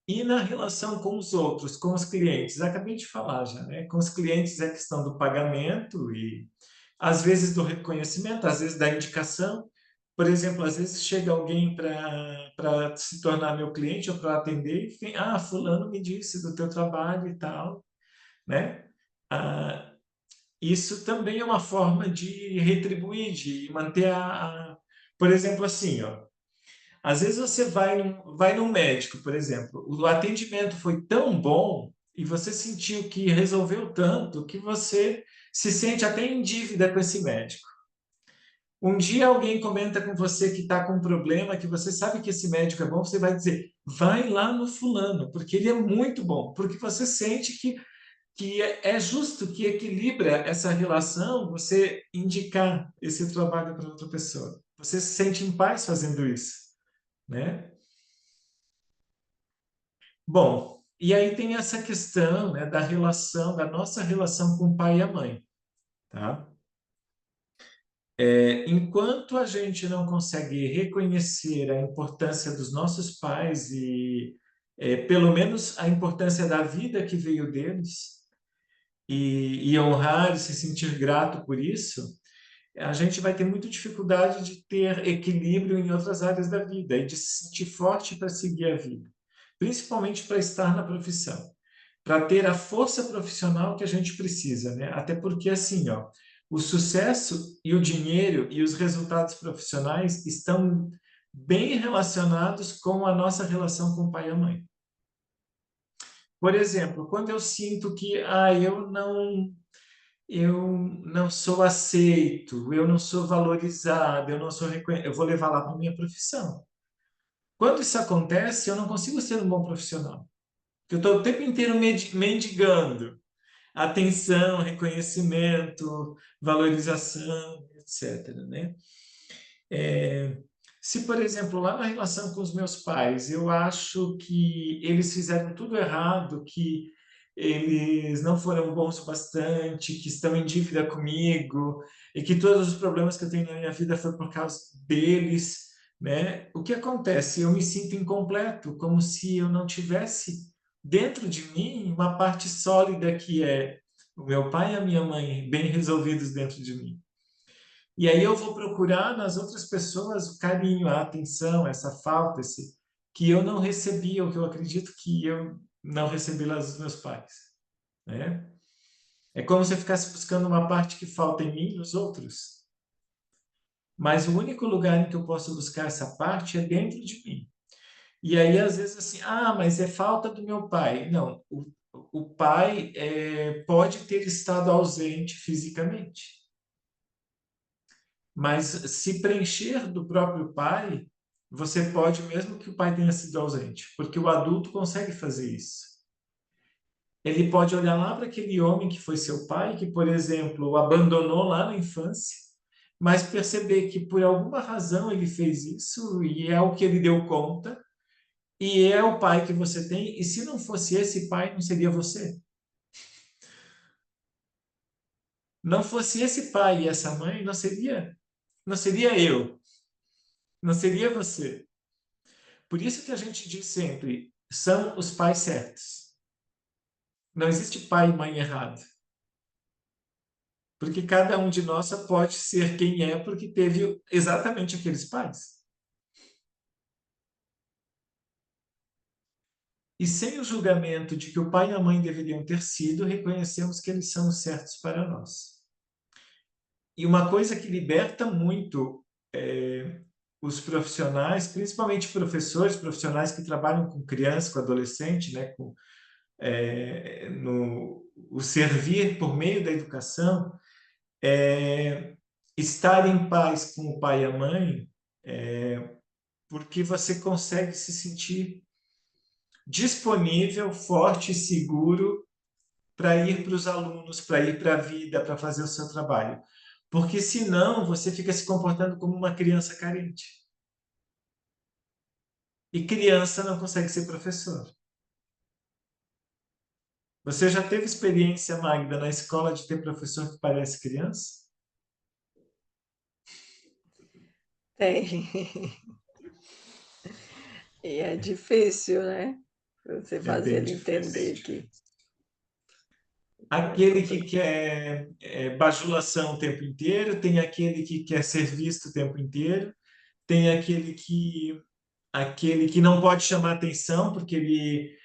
E na relação com os outros, com os clientes, acabei de falar já, né? Com os clientes é a questão do pagamento e às vezes do reconhecimento, às vezes da indicação. Por exemplo, às vezes chega alguém para se tornar meu cliente ou para atender e vem, fulano me disse do teu trabalho e tal, né? Ah, isso também é uma forma de retribuir, de manter por exemplo, assim, ó, às vezes você vai num médico, por exemplo, o atendimento foi tão bom e você sentiu que resolveu tanto que você se sente até em dívida com esse médico. Um dia alguém comenta com você que está com um problema, que você sabe que esse médico é bom, você vai dizer, vai lá no fulano, porque ele é muito bom, porque você sente que é justo, que equilibra essa relação, você indicar esse trabalho para outra pessoa. Você se sente em paz fazendo isso, né? Bom, e aí tem essa questão, né, da relação, da nossa relação com o pai e a mãe, tá? Enquanto a gente não consegue reconhecer a importância dos nossos pais e, pelo menos, a importância da vida que veio deles e honrar e se sentir grato por isso, a gente vai ter muita dificuldade de ter equilíbrio em outras áreas da vida e de se sentir forte para seguir a vida, principalmente para estar na profissão, para ter a força profissional que a gente precisa, né? Até porque assim, ó, o sucesso e o dinheiro e os resultados profissionais estão bem relacionados com a nossa relação com o pai e a mãe. Por exemplo, quando eu sinto que eu não sou aceito, eu não sou valorizado, eu não sou reconhecido, eu vou levar lá para a minha profissão. Quando isso acontece, eu não consigo ser um bom profissional. Eu estou o tempo inteiro mendigando atenção, reconhecimento, valorização, etc., né? Se, por exemplo, lá na relação com os meus pais, eu acho que eles fizeram tudo errado, que eles não foram bons o bastante, que estão em dívida comigo, e que todos os problemas que eu tenho na minha vida foi por causa deles, né? O que acontece? Eu me sinto incompleto, como se eu não tivesse dentro de mim uma parte sólida que é o meu pai e a minha mãe bem resolvidos dentro de mim. E aí eu vou procurar nas outras pessoas o carinho, a atenção, essa falta, esse que eu não recebi, ou que eu acredito que eu não recebi lá dos meus pais, né? É como se eu ficasse buscando uma parte que falta em mim nos outros. Mas o único lugar em que eu posso buscar essa parte é dentro de mim. E aí, às vezes, assim, mas é falta do meu pai. Não, o pai pode ter estado ausente fisicamente. Mas se preencher do próprio pai, você pode, mesmo que o pai tenha sido ausente, porque o adulto consegue fazer isso. Ele pode olhar lá para aquele homem que foi seu pai, que, por exemplo, o abandonou lá na infância, mas perceber que por alguma razão ele fez isso e é o que ele deu conta, e é o pai que você tem, e se não fosse esse pai, não seria você. Não fosse esse pai e essa mãe, não seria eu, não seria você. Por isso que a gente diz sempre, são os pais certos. Não existe pai e mãe errado. Porque cada um de nós só pode ser quem é porque teve exatamente aqueles pais. E sem o julgamento de que o pai e a mãe deveriam ter sido, reconhecemos que eles são os certos para nós. E uma coisa que liberta muito os profissionais, principalmente professores, profissionais que trabalham com criança, com adolescente, né, o servir por meio da educação, estar em paz com o pai e a mãe, porque você consegue se sentir disponível, forte e seguro para ir para os alunos, para ir para a vida, para fazer o seu trabalho. Porque senão você fica se comportando como uma criança carente. E criança não consegue ser professor. Você já teve experiência, Magda, na escola de ter professor que parece criança? Tem. E é difícil, né? Você É fazer bem ele difícil. entender que é Aquele que complicado. quer bajulação o tempo inteiro, tem aquele que quer ser visto o tempo inteiro, tem aquele que não pode chamar atenção, porque ele,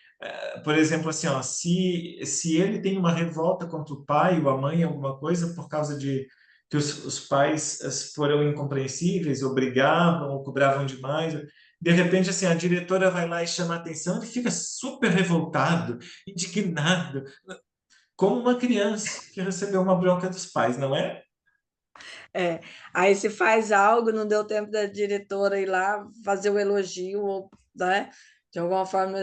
por exemplo, assim, ó, se ele tem uma revolta contra o pai ou a mãe, alguma coisa, por causa de que os pais foram incompreensíveis, ou brigavam, ou cobravam demais, de repente, assim, a diretora vai lá e chama atenção, ele fica super revoltado, indignado, como uma criança que recebeu uma bronca dos pais, não é? É, aí se faz algo, não deu tempo da diretora ir lá fazer o elogio, ou, né? De alguma forma,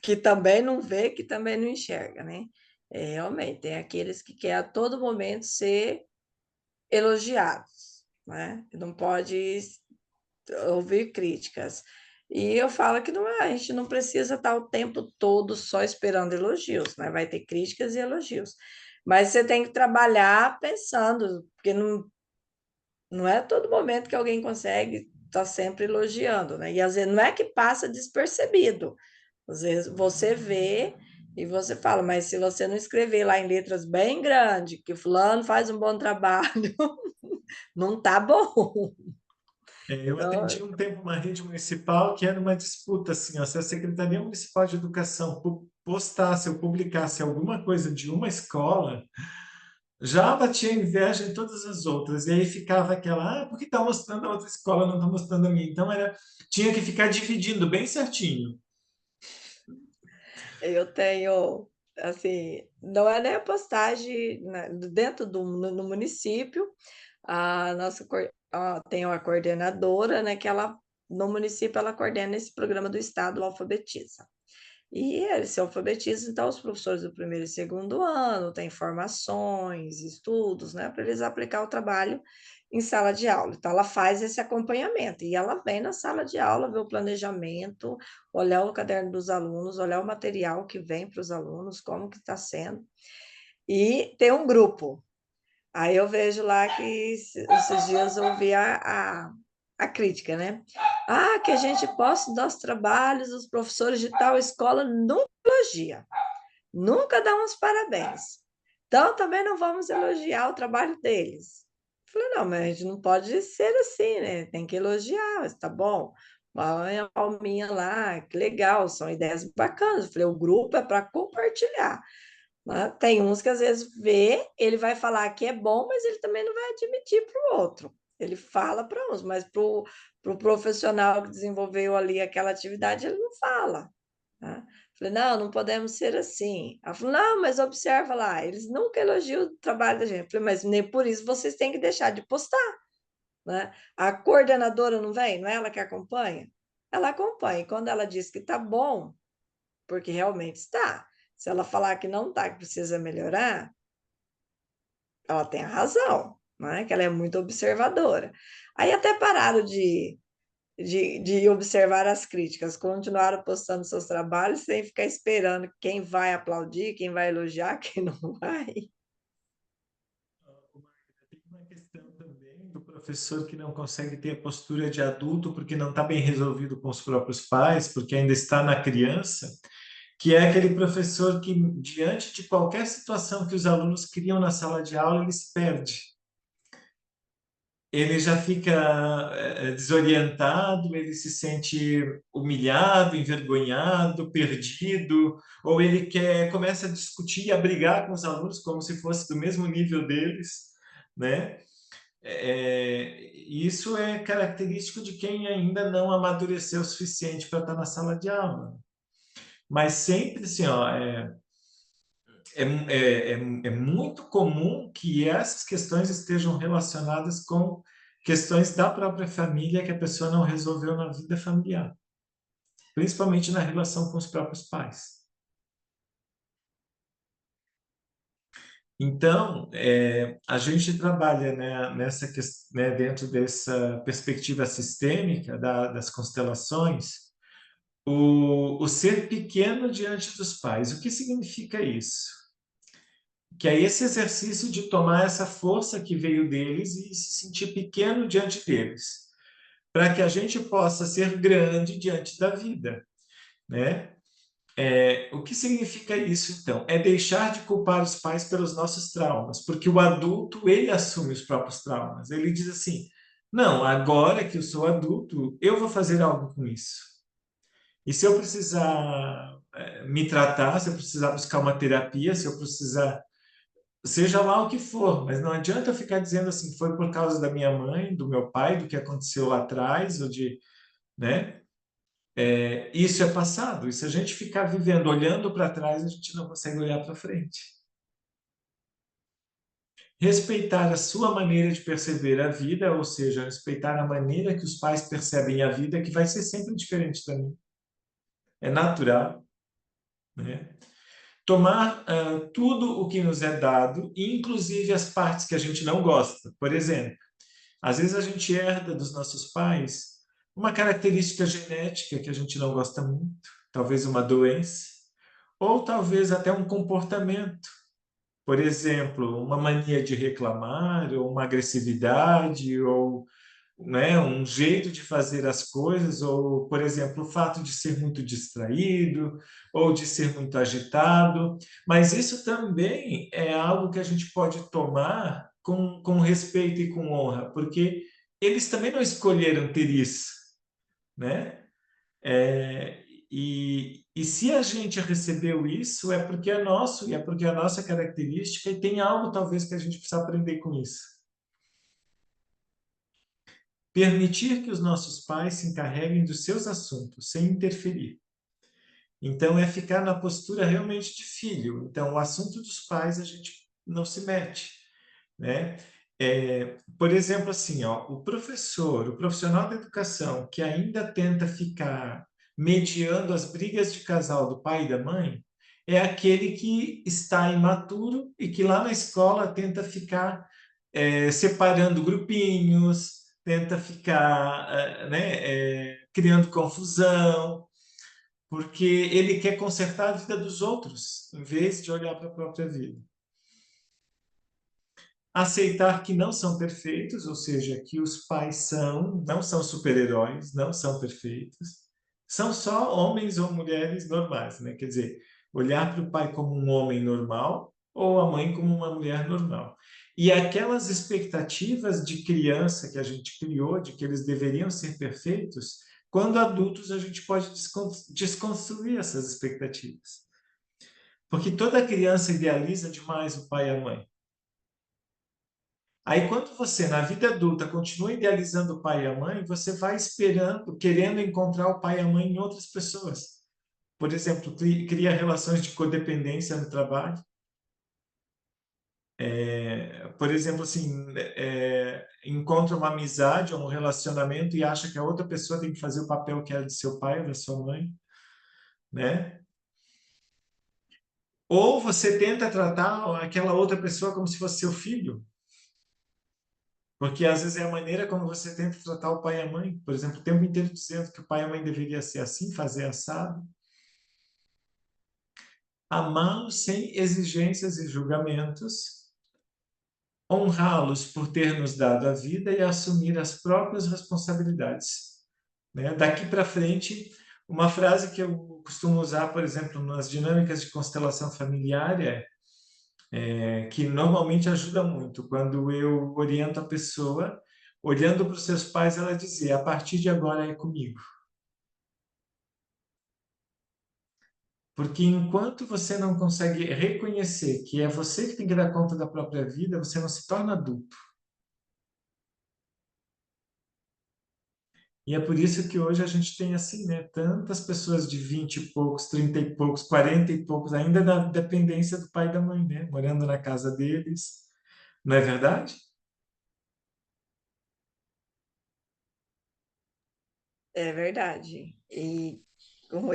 que também não vê, que também não enxerga, né? Realmente, tem aqueles que querem a todo momento ser elogiados, né? Não pode ouvir críticas. E eu falo que não é, a gente não precisa estar o tempo todo só esperando elogios, né? Vai ter críticas e elogios. Mas você tem que trabalhar pensando, porque não é todo momento que alguém consegue estar sempre elogiando, né? E às vezes não é que passa despercebido. Às vezes você vê e você fala, mas se você não escrever lá em letras bem grandes que fulano faz um bom trabalho, não tá bom. Eu Então, atendi um tempo uma rede municipal que era uma disputa, assim, ó, se a Secretaria Municipal de Educação postasse ou publicasse alguma coisa de uma escola, já batia inveja em todas as outras. E aí ficava aquela, por que está mostrando a outra escola, não está mostrando a minha? Então tinha que ficar dividindo bem certinho. eu tenho, assim, não é nem a postagem, né, dentro no município, a nossa tem uma coordenadora, né, que ela no município ela coordena esse programa do estado, o Alfabetiza. E eles se alfabetizam, então os professores do primeiro e segundo ano têm formações, estudos, né, para eles aplicar o trabalho em sala de aula. Então, ela faz esse acompanhamento e ela vem na sala de aula ver o planejamento, olhar o caderno dos alunos, olhar o material que vem para os alunos, como que está sendo. E tem um grupo. Aí eu vejo lá que esses dias eu ouvi a crítica, né? Ah, que a gente posta os nossos trabalhos, os professores de tal escola nunca elogia, nunca dá uns parabéns. Então, também não vamos elogiar o trabalho deles. Eu falei, não, mas a gente não pode ser assim, né? Tem que elogiar, mas tá bom. Põe a palminha lá, que legal, são ideias bacanas. Eu falei, o grupo é para compartilhar. Né? Tem uns que às vezes vê, ele vai falar que é bom, mas ele também não vai admitir para o outro. Ele fala para uns, mas para o profissional que desenvolveu ali aquela atividade, ele não fala. Né? Falei, não, não podemos ser assim. Ela falou, não, mas observa lá, eles nunca elogiam o trabalho da gente. Falei, mas nem por isso vocês têm que deixar de postar. Né? A coordenadora não vem, não é ela que acompanha? Ela acompanha, e quando ela diz que está bom, porque realmente está. Se ela falar que não está, que precisa melhorar, ela tem a razão, né? Que ela é muito observadora. Aí até pararam de observar as críticas, continuaram postando seus trabalhos sem ficar esperando quem vai aplaudir, quem vai elogiar, quem não vai. Tem uma questão também do professor que não consegue ter a postura de adulto porque não está bem resolvido com os próprios pais, porque ainda está na criança, que é aquele professor que, diante de qualquer situação que os alunos criam na sala de aula, ele se perde. Ele já fica desorientado, ele se sente humilhado, envergonhado, perdido, ou ele começa a discutir, a brigar com os alunos como se fosse do mesmo nível deles, né? isso é característico de quem ainda não amadureceu o suficiente para estar na sala de aula. Mas sempre assim, ó, é muito comum que essas questões estejam relacionadas com questões da própria família que a pessoa não resolveu na vida familiar, principalmente na relação com os próprios pais. Então, a gente trabalha, né, né, dentro dessa perspectiva sistêmica das constelações, o ser pequeno diante dos pais. O que significa isso? Que é esse exercício de tomar essa força que veio deles e se sentir pequeno diante deles, para que a gente possa ser grande diante da vida, né? O que significa isso, então? É deixar de culpar os pais pelos nossos traumas, porque o adulto, ele assume os próprios traumas. Ele diz assim, não, agora que eu sou adulto, eu vou fazer algo com isso. E se eu precisar me tratar, se eu precisar buscar uma terapia, se eu precisar, seja lá o que for, mas não adianta eu ficar dizendo assim, foi por causa da minha mãe, do meu pai, do que aconteceu lá atrás, ou de, né? Isso é passado. E se a gente ficar vivendo olhando para trás, a gente não consegue olhar para frente. Respeitar a sua maneira de perceber a vida, ou seja, respeitar a maneira que os pais percebem a vida, que vai ser sempre diferente da minha. É natural, né? Tomar tudo o que nos é dado, inclusive as partes que a gente não gosta. Por exemplo, às vezes a gente herda dos nossos pais uma característica genética que a gente não gosta muito, talvez uma doença, ou talvez até um comportamento. Por exemplo, uma mania de reclamar, ou uma agressividade, ou, né, um jeito de fazer as coisas, ou, por exemplo, o fato de ser muito distraído, ou de ser muito agitado. Mas isso também é algo que a gente pode tomar com respeito e com honra, porque eles também não escolheram ter isso, né? E se a gente recebeu isso, é porque é nosso, e é porque é a nossa característica, e tem algo talvez que a gente precisa aprender com isso. Permitir que os nossos pais se encarreguem dos seus assuntos, sem interferir. Então, é ficar na postura realmente de filho. Então, o assunto dos pais a gente não se mete, né? Por exemplo, assim, ó, o professor, o profissional da educação que ainda tenta ficar mediando as brigas de casal do pai e da mãe, é aquele que está imaturo e que lá na escola tenta ficar separando grupinhos, tenta ficar, né, criando confusão, porque ele quer consertar a vida dos outros, em vez de olhar para a própria vida. Aceitar que não são perfeitos, ou seja, que os pais não são super-heróis, não são perfeitos, são só homens ou mulheres normais, né? Quer dizer, olhar para o pai como um homem normal ou a mãe como uma mulher normal. E aquelas expectativas de criança que a gente criou, de que eles deveriam ser perfeitos, quando adultos a gente pode desconstruir essas expectativas. Porque toda criança idealiza demais o pai e a mãe. Aí, quando você, na vida adulta, continua idealizando o pai e a mãe, você vai esperando, querendo encontrar o pai e a mãe em outras pessoas. Por exemplo, cria relações de codependência no trabalho. Por exemplo, assim, encontra uma amizade ou um relacionamento e acha que a outra pessoa tem que fazer o papel que é de seu pai ou da sua mãe, né? Ou você tenta tratar aquela outra pessoa como se fosse seu filho. Porque às vezes é a maneira como você tenta tratar o pai e a mãe. Por exemplo, o tempo inteiro dizendo que o pai e a mãe deveria ser assim, fazer assado. Amá-los sem exigências e julgamentos. Honrá-los por ter nos dado a vida e assumir as próprias responsabilidades. Né? Daqui para frente, uma frase que eu costumo usar, por exemplo, nas dinâmicas de constelação familiar que normalmente ajuda muito. Quando eu oriento a pessoa, olhando para os seus pais, ela dizia: a partir de agora é comigo. Porque enquanto você não consegue reconhecer que é você que tem que dar conta da própria vida, você não se torna adulto. E é por isso que hoje a gente tem assim, né, tantas pessoas de 20 e poucos, 30 e poucos, 40 e poucos, ainda na dependência do pai e da mãe, né, morando na casa deles. Não é verdade? É verdade. E com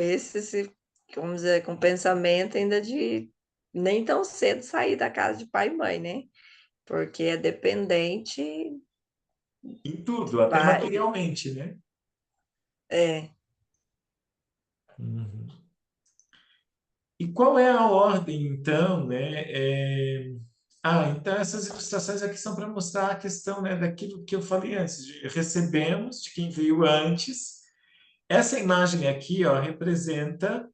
vamos dizer, com pensamento ainda de nem tão cedo sair da casa de pai e mãe, né? Porque é dependente, Em tudo, até vai, materialmente, né? é, Uhum. E qual é a ordem, então, né? Então essas ilustrações aqui são para mostrar a questão, né, daquilo que eu falei antes, de recebemos de quem veio antes. Essa imagem aqui, ó, representa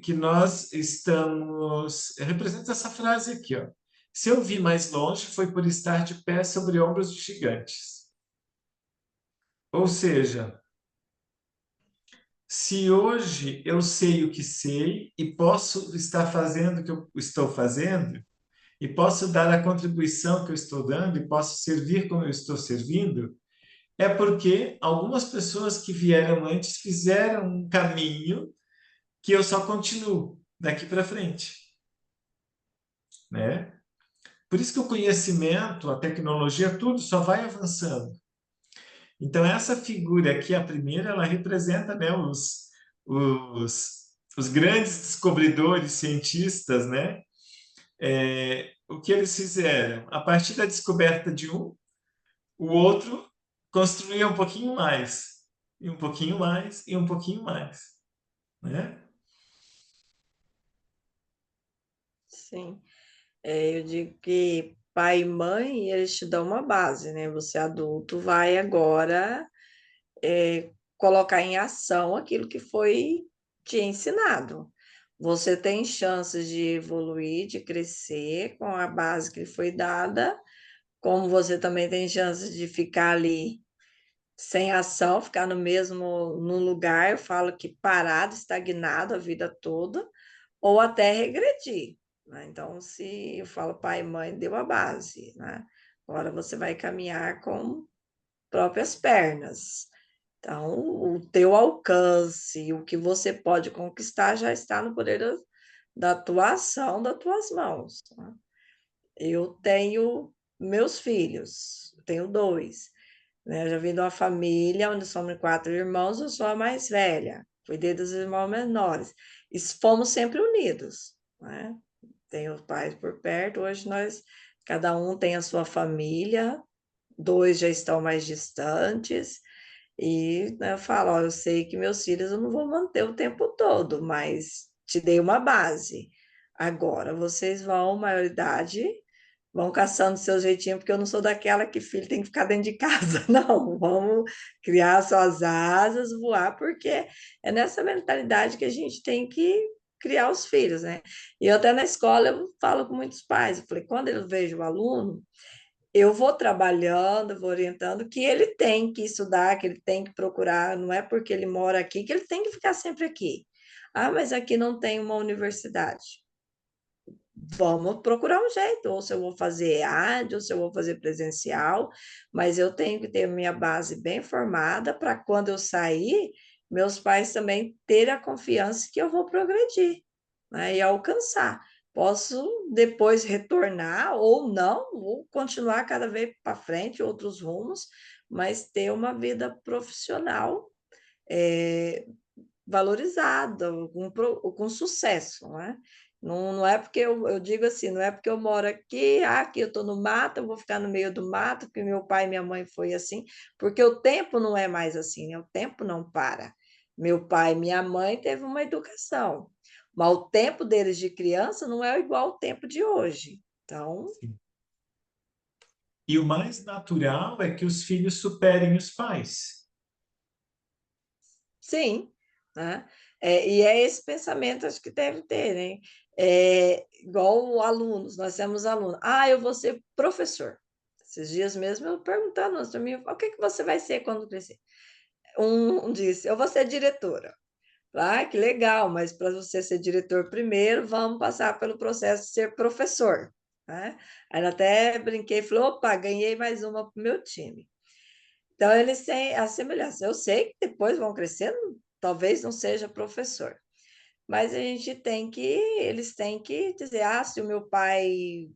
que nós estamos. Representa essa frase aqui, ó. Se eu vi mais longe, foi por estar de pé sobre ombros de gigantes. Ou seja, se hoje eu sei o que sei e posso estar fazendo o que eu estou fazendo, e posso dar a contribuição que eu estou dando, e posso servir como eu estou servindo, é porque algumas pessoas que vieram antes fizeram um caminho que eu só continuo daqui para frente, né? Por isso que o conhecimento, a tecnologia, tudo só vai avançando. Então, essa figura aqui, a primeira, ela representa, né, os, os grandes descobridores, cientistas, né? O que eles fizeram? A partir da descoberta de um, o outro construía um pouquinho mais, e um pouquinho mais, e um pouquinho mais, né? sim. Eu digo que pai e mãe, eles te dão uma base, né? Você adulto vai agora colocar em ação aquilo que foi te ensinado. Você tem chances de evoluir, de crescer com a base que foi dada, como você também tem chances de ficar ali sem ação, ficar no lugar, eu falo que parado, estagnado a vida toda, ou até regredir, né? Então, se eu falo pai e mãe, deu a base, né? Agora você vai caminhar com próprias pernas. Então, o teu alcance, o que você pode conquistar já está no poder da tua ação, das tuas mãos, né? Eu tenho meus filhos, tenho dois, né? Eu já vim de uma família onde somos quatro irmãos, eu sou a mais velha, cuidei dos irmãos menores. E fomos sempre unidos, né? Tenho os pais por perto, hoje cada um tem a sua família, dois já estão mais distantes, e né, eu falo, ó, eu sei que meus filhos eu não vou manter o tempo todo, mas te dei uma base. Agora vocês vão, maioridade, vão caçando seu jeitinho, porque eu não sou daquela que filho tem que ficar dentro de casa, não. Vamos criar suas asas, voar, porque é nessa mentalidade que a gente tem que criar os filhos, né? E eu até na escola eu falo com muitos pais, eu falei, quando eu vejo o aluno, eu vou trabalhando, vou orientando que ele tem que estudar, que ele tem que procurar, não é porque ele mora aqui que ele tem que ficar sempre aqui. Ah, mas aqui não tem uma universidade. Vamos procurar um jeito, ou se eu vou fazer EAD, ou se eu vou fazer presencial, mas eu tenho que ter minha base bem formada para quando eu sair, meus pais também terem a confiança que eu vou progredir, né, e alcançar. Posso depois retornar ou não, ou continuar cada vez para frente, outros rumos, mas ter uma vida profissional é, valorizada, com sucesso, né? Não, não é porque eu digo assim, não é porque eu moro aqui, aqui eu estou no mato, eu vou ficar no meio do mato, porque meu pai e minha mãe foi assim, porque o tempo não é mais assim, né? O tempo não para. Meu pai e minha mãe teve uma educação, mas o tempo deles de criança não é igual ao tempo de hoje. Então, Sim. E o mais natural é que os filhos superem os pais. sim, né? E é esse pensamento acho que deve ter, né? Igual alunos, nós temos alunos. Ah, eu vou ser professor. Esses dias mesmo eu perguntando para mim, o que que você vai ser quando crescer? Um disse, eu vou ser diretora. Ah, que legal, mas para você ser diretor primeiro, vamos passar pelo processo de ser professor, né? Aí eu até brinquei e falei, opa, ganhei mais uma para o meu time. Então, eles têm a semelhança. Eu sei que depois vão crescendo, talvez não seja professor, mas a gente tem que, eles têm que dizer, ah, se o meu pai,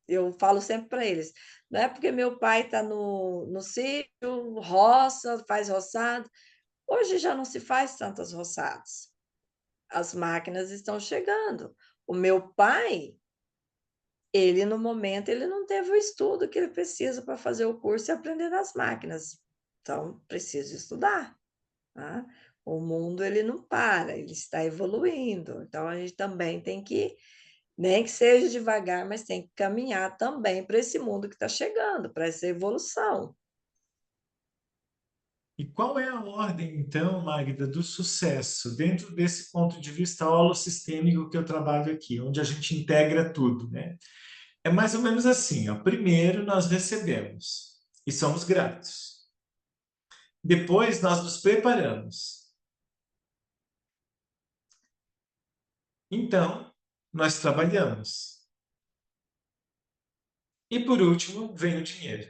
eu falo sempre para eles, não é porque meu pai está no sítio, roça, faz roçado, hoje já não se faz tantas roçadas, as máquinas estão chegando. O meu pai, ele no momento, ele não teve o estudo que ele precisa para fazer o curso e aprender nas máquinas, então precisa estudar. Tá? O mundo ele não para, ele está evoluindo. Então a gente também tem que, nem que seja devagar, mas tem que caminhar também para esse mundo que está chegando, para essa evolução. E qual é a ordem, então, Magda, do sucesso dentro desse ponto de vista holossistêmico que eu trabalho aqui, onde a gente integra tudo, né? É mais ou menos assim, ó. Primeiro nós recebemos e somos gratos. Depois nós nos preparamos. Então, nós trabalhamos. E por último, vem o dinheiro.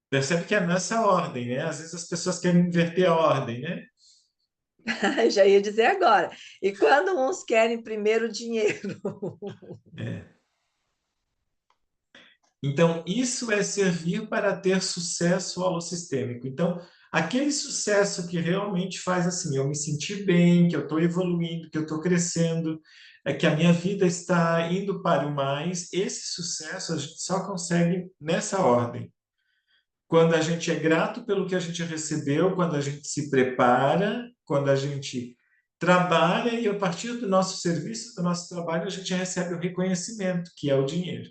Percebe que é nessa ordem, né? Às vezes as pessoas querem inverter a ordem, né? Já ia dizer agora. E quando uns querem primeiro dinheiro? É. Então, isso é servir para ter sucesso holossistêmico. Então, aquele sucesso que realmente faz assim, eu me sentir bem, que eu estou evoluindo, que eu estou crescendo, é que a minha vida está indo para o mais, esse sucesso a gente só consegue nessa ordem. Quando a gente é grato pelo que a gente recebeu, quando a gente se prepara, quando a gente trabalha e a partir do nosso serviço, do nosso trabalho, a gente recebe o reconhecimento, que é o dinheiro,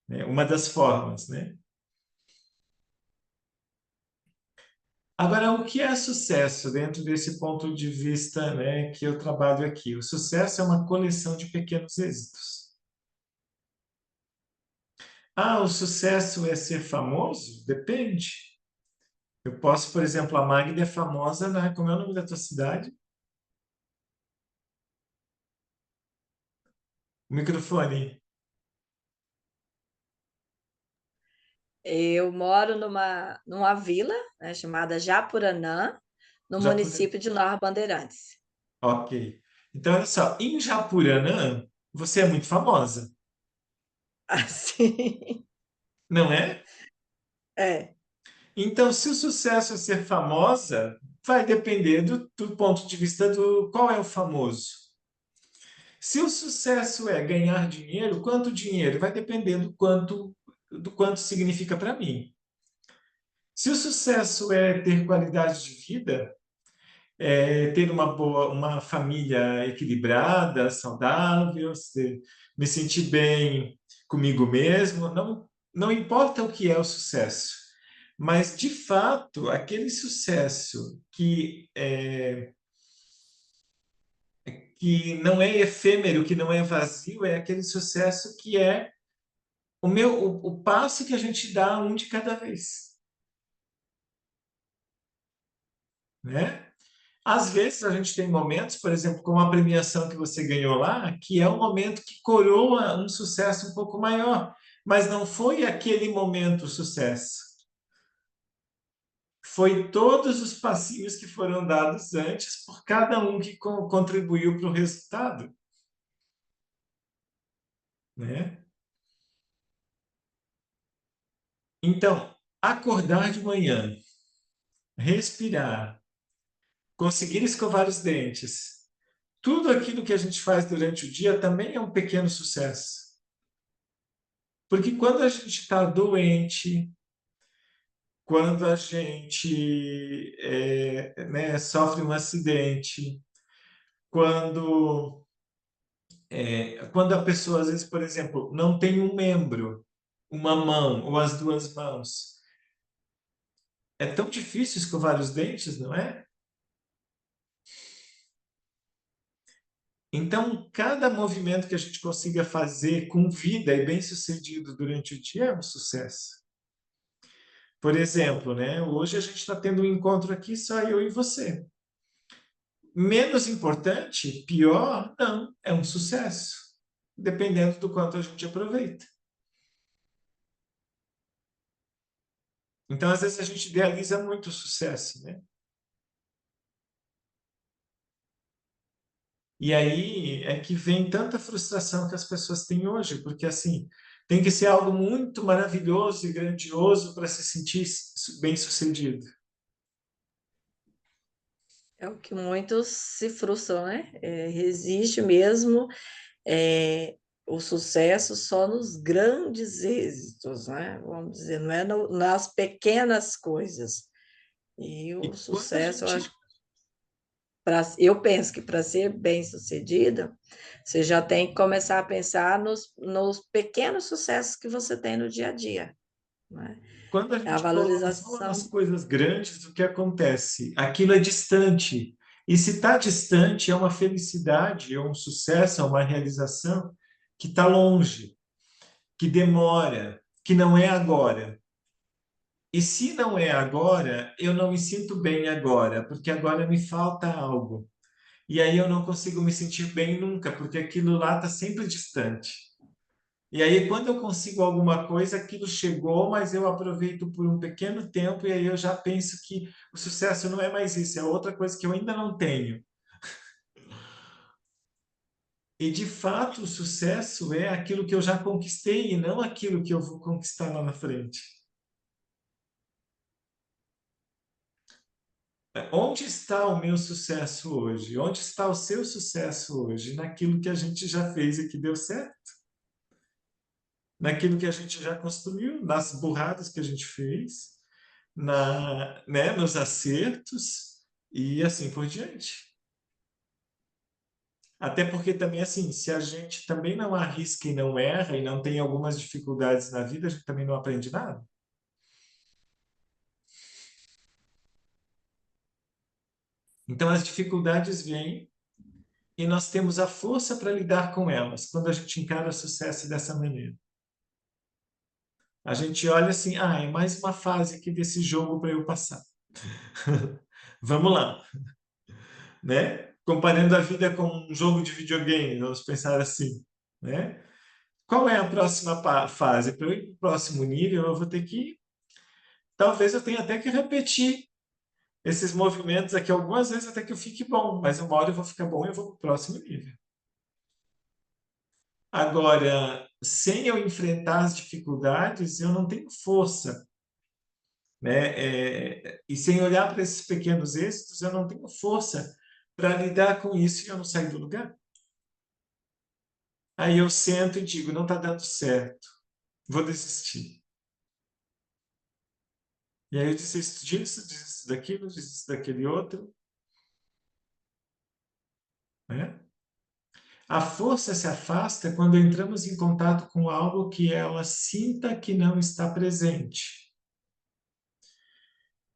né? Uma das formas, né? Agora, o que é sucesso dentro desse ponto de vista, né, que eu trabalho aqui? O sucesso é uma coleção de pequenos êxitos. Ah, o sucesso é ser famoso? Depende. Eu posso, por exemplo, a Magda é famosa, né? Como é o nome da tua cidade? O microfone. Eu moro numa vila, né, chamada Japuranã, no Já por... município de Nova Bandeirantes. Ok. Então, olha só, em Japuranã, você é muito famosa, Assim, não é? é. Então, se o sucesso é ser famosa, vai depender do ponto de vista do qual é o famoso. Se o sucesso é ganhar dinheiro, quanto dinheiro? Vai depender do quanto significa para mim. Se o sucesso é ter qualidade de vida, é ter uma família equilibrada, saudável, me sentir bem comigo mesmo, não importa o que é o sucesso, mas de fato aquele sucesso que não é efêmero, que não é vazio, é aquele sucesso que é o passo que a gente dá um de cada vez, né? Às vezes a gente tem momentos, por exemplo, como a premiação que você ganhou lá, que é um momento que coroa um sucesso um pouco maior, mas não foi aquele momento o sucesso. Foi todos os passinhos que foram dados antes por cada um que contribuiu para o resultado, né? Então, acordar de manhã, respirar, conseguir escovar os dentes, tudo aquilo que a gente faz durante o dia também é um pequeno sucesso. Porque quando a gente está doente, quando a gente né, sofre um acidente, quando, quando a pessoa, às vezes, por exemplo, não tem um membro, uma mão ou as duas mãos, é tão difícil escovar os dentes, não é? Então, cada movimento que a gente consiga fazer com vida e bem-sucedido durante o dia é um sucesso. Por exemplo, né, hoje a gente está tendo um encontro aqui só eu e você. Menos importante, pior, não, é um sucesso, dependendo do quanto a gente aproveita. Então, às vezes, a gente idealiza muito o sucesso, né? E aí é que vem tanta frustração que as pessoas têm hoje, porque assim, tem que ser algo muito maravilhoso e grandioso para se sentir bem-sucedido. É o que muitos se frustram, né? Existe mesmo é, o sucesso só nos grandes êxitos, né? Vamos dizer, não é nas pequenas coisas. E E o quando a sucesso, gente eu penso que para ser bem-sucedido, você já tem que começar a pensar nos pequenos sucessos que você tem no dia a dia, né? Quando a É a gente coloca só nas valorização. coisas grandes, o que acontece? Aquilo é distante. E se está distante, é uma felicidade, é um sucesso, é uma realização que está longe, que demora, que não é agora. E se não é agora, eu não me sinto bem agora, porque agora me falta algo. E aí eu não consigo me sentir bem nunca, porque aquilo lá está sempre distante. E aí, quando eu consigo alguma coisa, aquilo chegou, mas eu aproveito por um pequeno tempo, e aí eu já penso que o sucesso não é mais isso, é outra coisa que eu ainda não tenho. E de fato, o sucesso é aquilo que eu já conquistei e não aquilo que eu vou conquistar lá na frente. Onde está o meu sucesso hoje? Onde está o seu sucesso hoje? Naquilo que a gente já fez e que deu certo? Naquilo que a gente já construiu, nas burradas que a gente fez, né, nos acertos e assim por diante. Até porque também, assim, se a gente também não arrisca e não erra e não tem algumas dificuldades na vida, a gente também não aprende nada. Então, as dificuldades vêm e nós temos a força para lidar com elas quando a gente encara o sucesso dessa maneira. A gente olha assim, ah, é mais uma fase aqui desse jogo para eu passar. Vamos lá, né? Comparando a vida com um jogo de videogame, vamos pensar assim, né? Qual é a próxima fase? Para eu ir para o próximo nível, eu vou ter que, talvez eu tenha até que repetir esses movimentos aqui algumas vezes até que eu fique bom, mas uma hora eu vou ficar bom e eu vou para o próximo nível. Agora, sem eu enfrentar as dificuldades, eu não tenho força, né? E sem olhar para esses pequenos êxitos, eu não tenho força para lidar com isso e eu não saio do lugar. Aí eu sento e digo, não está dando certo, vou desistir. E aí eu desisto disso, desisto daquilo, desisto daquele outro, né? A força se afasta quando entramos em contato com algo que ela sinta que não está presente.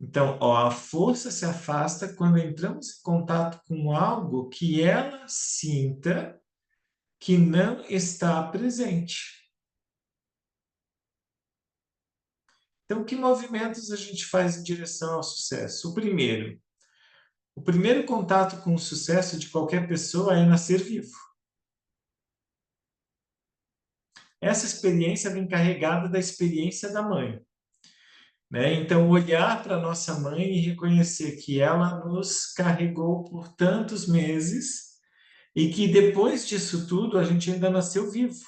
Então, ó, a força se afasta quando entramos em contato com algo que ela sinta que não está presente. Então, que movimentos a gente faz em direção ao sucesso? O primeiro contato com o sucesso de qualquer pessoa é nascer vivo. Essa experiência vem carregada da experiência da mãe, né? Então, olhar para nossa mãe e reconhecer que ela nos carregou por tantos meses e que depois disso tudo a gente ainda nasceu vivo.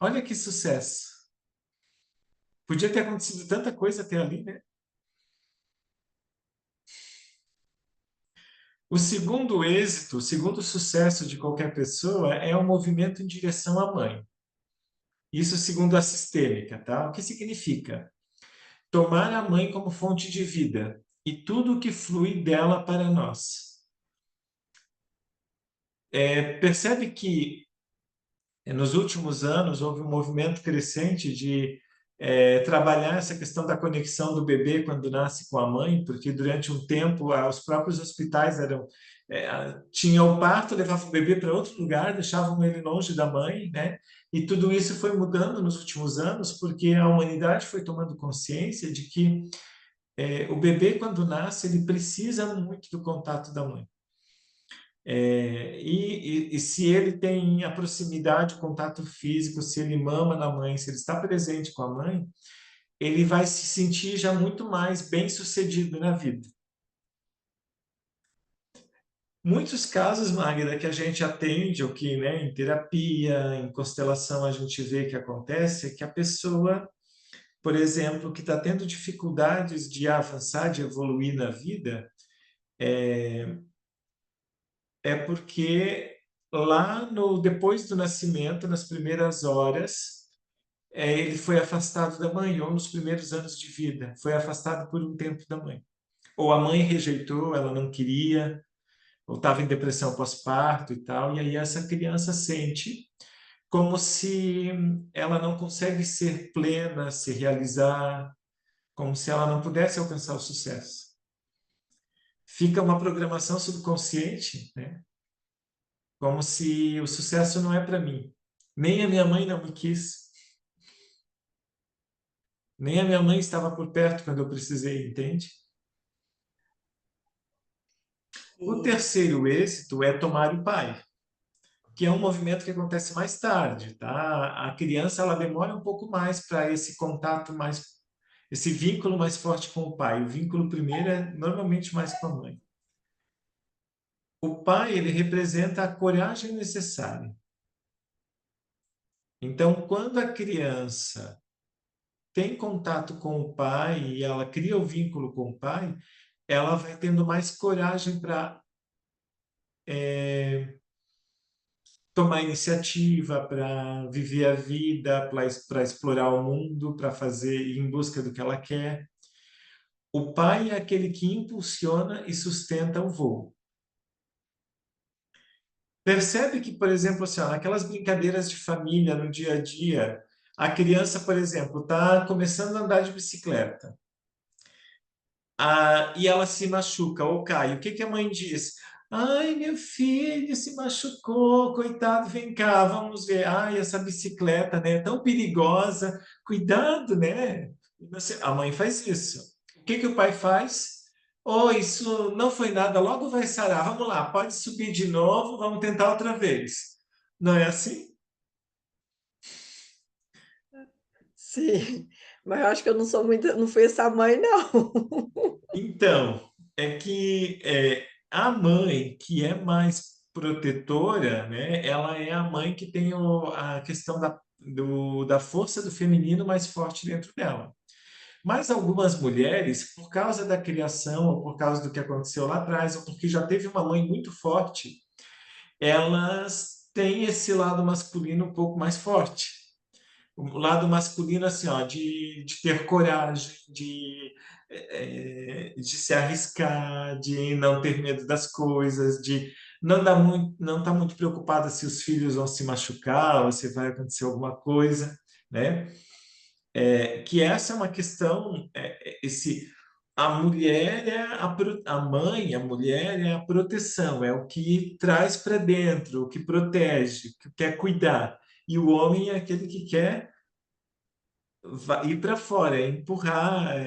Olha que sucesso! Podia ter acontecido tanta coisa até ali, né? O segundo êxito, o segundo sucesso de qualquer pessoa é o movimento em direção à mãe. Isso segundo a sistêmica, tá? O que significa? Tomar a mãe como fonte de vida e tudo o que flui dela para nós. Percebe que nos últimos anos houve um movimento crescente de trabalhar essa questão da conexão do bebê quando nasce com a mãe, porque durante um tempo os próprios hospitais tinham o parto, levavam o bebê para outro lugar, deixavam ele longe da mãe, né? E tudo isso foi mudando nos últimos anos, porque a humanidade foi tomando consciência de que o bebê, quando nasce, ele precisa muito do contato da mãe. E se ele tem a proximidade, o contato físico, se ele mama na mãe, se ele está presente com a mãe, ele vai se sentir já muito mais bem-sucedido na vida. Muitos casos, Magda, que a gente atende, ou que, né, em terapia, em constelação, a gente vê que acontece, é que a pessoa, por exemplo, que está tendo dificuldades de avançar, de evoluir na vida, é porque lá no depois do nascimento, nas primeiras horas, ele foi afastado da mãe, ou nos primeiros anos de vida, foi afastado por um tempo da mãe. Ou a mãe rejeitou, ela não queria, ou estava em depressão pós-parto e tal, e aí essa criança sente como se ela não consegue ser plena, se realizar, como se ela não pudesse alcançar o sucesso. Fica uma programação subconsciente, né? Como se o sucesso não é para mim. Nem a minha mãe não me quis, nem a minha mãe estava por perto quando eu precisei, entende? O Sim. terceiro êxito é tomar o pai, que é um movimento que acontece mais tarde, tá? A criança ela demora um pouco mais para esse contato mais, esse vínculo mais forte com o pai. O vínculo primeiro é normalmente mais com a mãe. O pai ele representa a coragem necessária. Então, quando a criança tem contato com o pai e ela cria o vínculo com o pai, ela vai tendo mais coragem para tomar iniciativa, para viver a vida, para explorar o mundo, para fazer ir em busca do que ela quer. O pai é aquele que impulsiona e sustenta o voo. Percebe que, por exemplo, assim, ó, naquelas brincadeiras de família no dia a dia, a criança, por exemplo, está começando a andar de bicicleta. E ela se machuca ou cai. O que que a mãe diz? Ai, meu filho se machucou, coitado, vem cá, vamos ver. Ai, essa bicicleta, né, é tão perigosa, cuidado, né? A mãe faz isso. O que que o pai faz? Oh, isso não foi nada, logo vai sarar. Vamos lá, pode subir de novo, vamos tentar outra vez. Não é assim? Sim, mas eu acho que eu não sou muito, não fui essa mãe, não. Então, é que a mãe que é mais protetora, né, ela é a mãe que tem a questão da força do feminino mais forte dentro dela. Mas algumas mulheres, por causa da criação, ou por causa do que aconteceu lá atrás, ou porque já teve uma mãe muito forte, elas têm esse lado masculino um pouco mais forte. O lado masculino, assim, ó, de ter coragem, de se arriscar, de não ter medo das coisas, de não estar muito preocupada se os filhos vão se machucar ou se vai acontecer alguma coisa, né? Que essa é uma questão, a mulher é a mãe, a mulher é a proteção, é o que traz para dentro, o que protege, que quer cuidar. E o homem é aquele que quer ir para fora, é empurrar,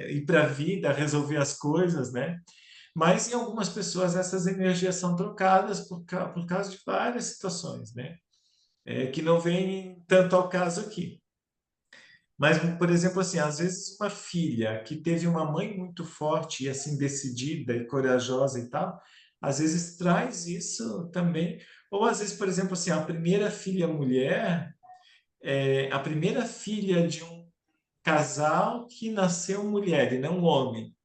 ir para a vida, resolver as coisas, né? Mas em algumas pessoas essas energias são trocadas por causa de várias situações, né? Que não vem tanto ao caso aqui. Mas, por exemplo, assim, às vezes uma filha que teve uma mãe muito forte e assim decidida e corajosa e tal, às vezes traz isso também. Ou às vezes, por exemplo, assim, a primeira filha mulher, a primeira filha de um casal que nasceu mulher e não homem.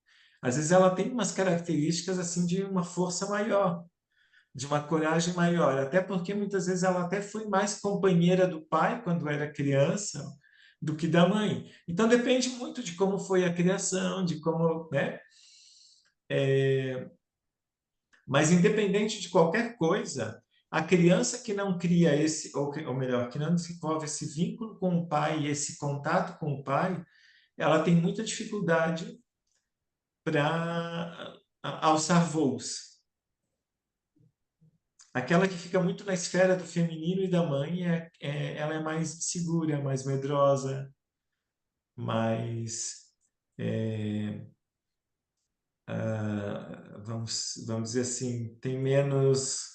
Às vezes ela tem umas características assim de uma força maior, de uma coragem maior, até porque muitas vezes ela até foi mais companheira do pai quando era criança do que da mãe. Então depende muito de como foi a criação, de como, né? Mas independente de qualquer coisa, a criança que não cria ou melhor, que não desenvolve esse vínculo com o pai, esse contato com o pai, ela tem muita dificuldade para alçar voos. Aquela que fica muito na esfera do feminino e da mãe, ela é mais segura, mais medrosa, mais, é, vamos dizer assim, tem menos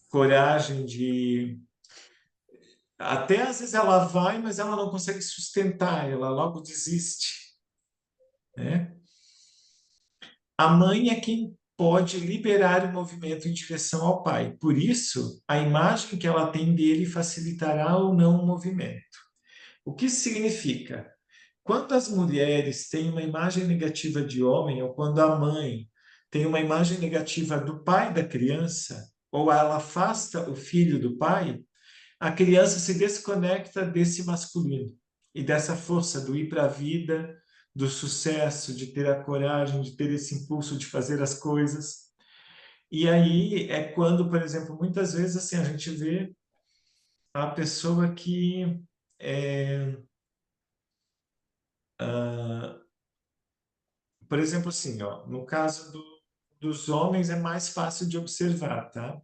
coragem Até às vezes ela vai, mas ela não consegue sustentar, ela logo desiste, né? A mãe é quem pode liberar o movimento em direção ao pai. Por isso, a imagem que ela tem dele facilitará ou não o movimento. O que isso significa? Quando as mulheres têm uma imagem negativa de homem, ou quando a mãe tem uma imagem negativa do pai da criança, ou ela afasta o filho do pai, a criança se desconecta desse masculino e dessa força do ir para a vida, do sucesso, de ter a coragem, de ter esse impulso de fazer as coisas. E aí é quando, por exemplo, muitas vezes assim a gente vê a pessoa que é, ah, por exemplo, assim, ó, no caso dos homens é mais fácil de observar, tá?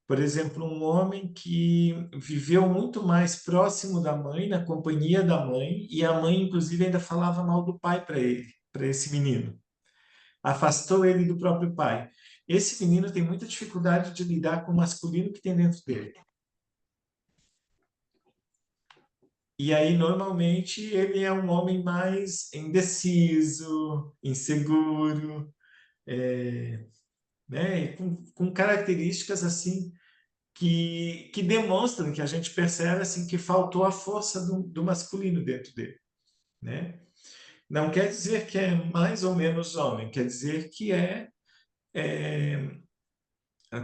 Por exemplo, um homem que viveu muito mais próximo da mãe, na companhia da mãe, e a mãe, inclusive, ainda falava mal do pai para ele, para esse menino. Afastou ele do próprio pai. Esse menino tem muita dificuldade de lidar com o masculino que tem dentro dele. E aí, normalmente, ele é um homem mais indeciso, inseguro, né? E com características assim que demonstram, que a gente percebe assim que faltou a força do masculino dentro dele, né? Não quer dizer que é mais ou menos homem, quer dizer que é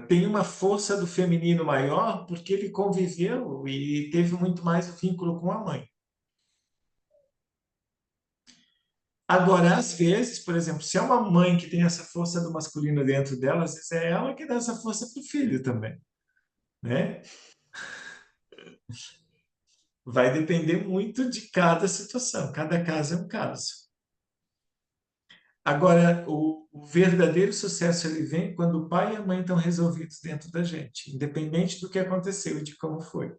tem uma força do feminino maior porque ele conviveu e teve muito mais o vínculo com a mãe. Agora, às vezes, por exemplo, se é uma mãe que tem essa força do masculino dentro dela, às vezes é ela que dá essa força para o filho também, né? Vai depender muito de cada situação, cada caso é um caso. Agora, o verdadeiro sucesso ele vem quando o pai e a mãe estão resolvidos dentro da gente, independente do que aconteceu e de como foi.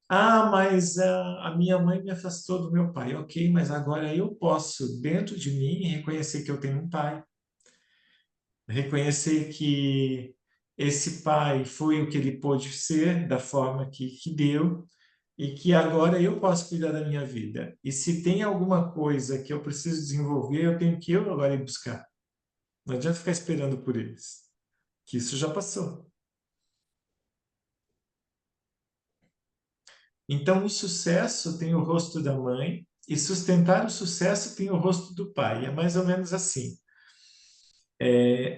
Ah, mas a minha mãe me afastou do meu pai. Ok, mas agora eu posso, dentro de mim, reconhecer que eu tenho um pai, reconhecer que esse pai foi o que ele pôde ser, da forma que deu, e que agora eu posso cuidar da minha vida. E se tem alguma coisa que eu preciso desenvolver, eu tenho que eu agora ir buscar. Não adianta ficar esperando por eles, que isso já passou. Então, o sucesso tem o rosto da mãe e sustentar o sucesso tem o rosto do pai. É mais ou menos assim.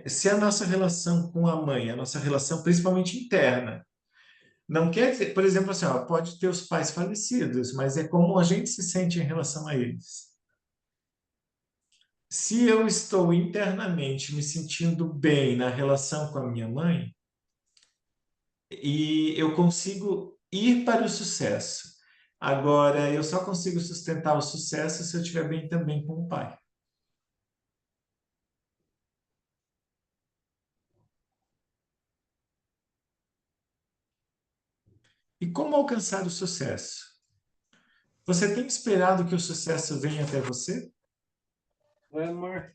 Se a nossa relação com a mãe, a nossa relação principalmente interna, não quer dizer, por exemplo, assim, ó, pode ter os pais falecidos, mas é como a gente se sente em relação a eles. Se eu estou internamente me sentindo bem na relação com a minha mãe, e eu consigo ir para o sucesso. Agora, eu só consigo sustentar o sucesso se eu estiver bem também com o pai. E como alcançar o sucesso? Você tem esperado que o sucesso venha até você? Oi, amor.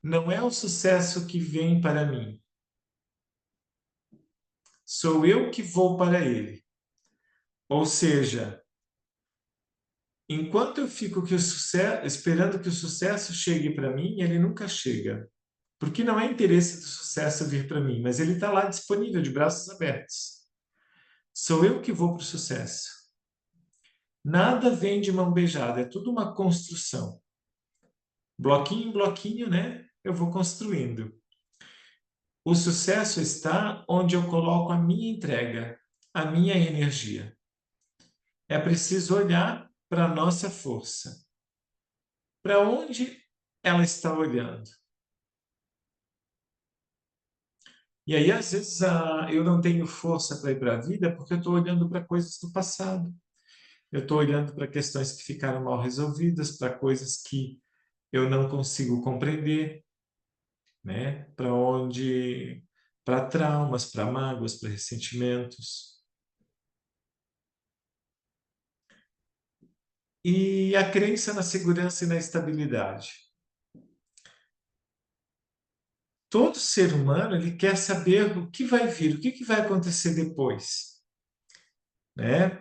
Não é o sucesso que vem para mim, sou eu que vou para ele. Ou seja, enquanto eu fico esperando que o sucesso chegue para mim, ele nunca chega. Porque não é interesse do sucesso vir para mim, mas ele está lá disponível, de braços abertos. Sou eu que vou para o sucesso. Nada vem de mão beijada, é tudo uma construção. Bloquinho em bloquinho, né? Eu vou construindo. O sucesso está onde eu coloco a minha entrega, a minha energia. É preciso olhar para a nossa força. Para onde ela está olhando? E aí, às vezes, eu não tenho força para ir para a vida porque eu estou olhando para coisas do passado. Eu estou olhando para questões que ficaram mal resolvidas, para coisas que eu não consigo compreender, né? Para traumas, para mágoas, para ressentimentos. E a crença na segurança e na estabilidade. todo ser humano ele quer saber o que vai vir, o que vai acontecer depois, né?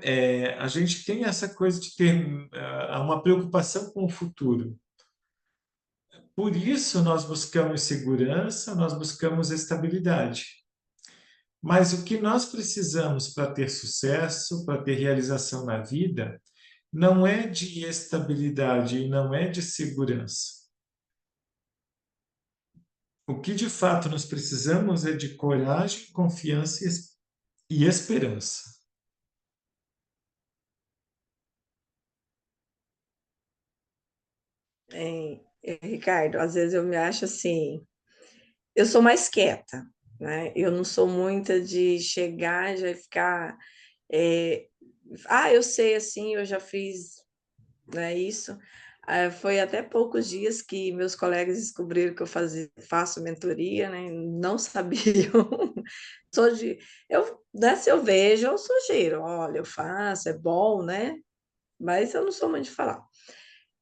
A gente tem essa coisa de ter uma preocupação com o futuro. Por isso nós buscamos segurança, nós buscamos estabilidade. Mas o que nós precisamos para ter sucesso, para ter realização na vida, não é de estabilidade e não é de segurança. O que de fato nós precisamos é de coragem, confiança e esperança. Ricardo, às vezes eu me acho assim, eu sou mais quieta, né? Eu não sou muita de chegar e já ficar, eu sei assim, eu já fiz, né, isso. Foi até poucos dias que meus colegas descobriram que faço mentoria, né? Não sabiam. Sou de, né, se eu vejo, eu sugiro, olha, eu faço, é bom, né? Mas eu não sou muito de falar.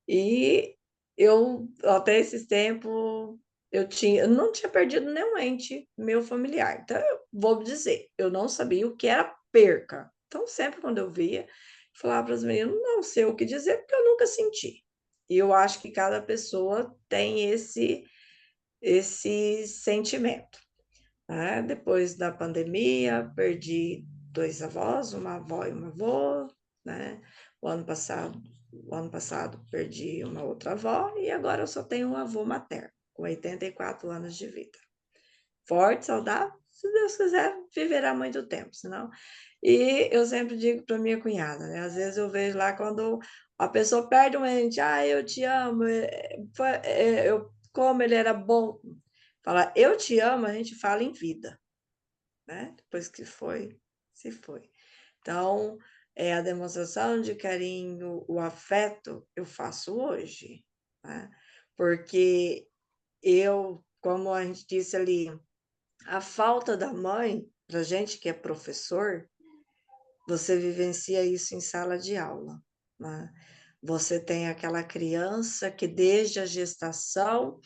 E eu, até esses tempos, eu não tinha perdido nenhum ente meu familiar. Então, eu vou dizer, eu não sabia o que era perca. Então, sempre quando eu via, falava para os meninos, não sei o que dizer, porque eu nunca senti. E eu acho que cada pessoa tem esse sentimento, né? Depois da pandemia, perdi dois avós, uma avó e uma avó, né? O ano passado, o ano passado perdi uma outra avó e agora eu só tenho um avô materno, com 84 anos de vida. Forte, saudável, se Deus quiser, viverá muito tempo, senão. E eu sempre digo para minha cunhada, né? Às vezes eu vejo lá quando a pessoa perde um ente, eu te amo, como ele era bom. Falar eu te amo, a gente fala em vida, né? Depois que foi, se foi. Então, a demonstração de carinho, o afeto, eu faço hoje, né? Porque como a gente disse ali, a falta da mãe, para gente que é professor, você vivencia isso em sala de aula, né? Você tem aquela criança que desde a gestação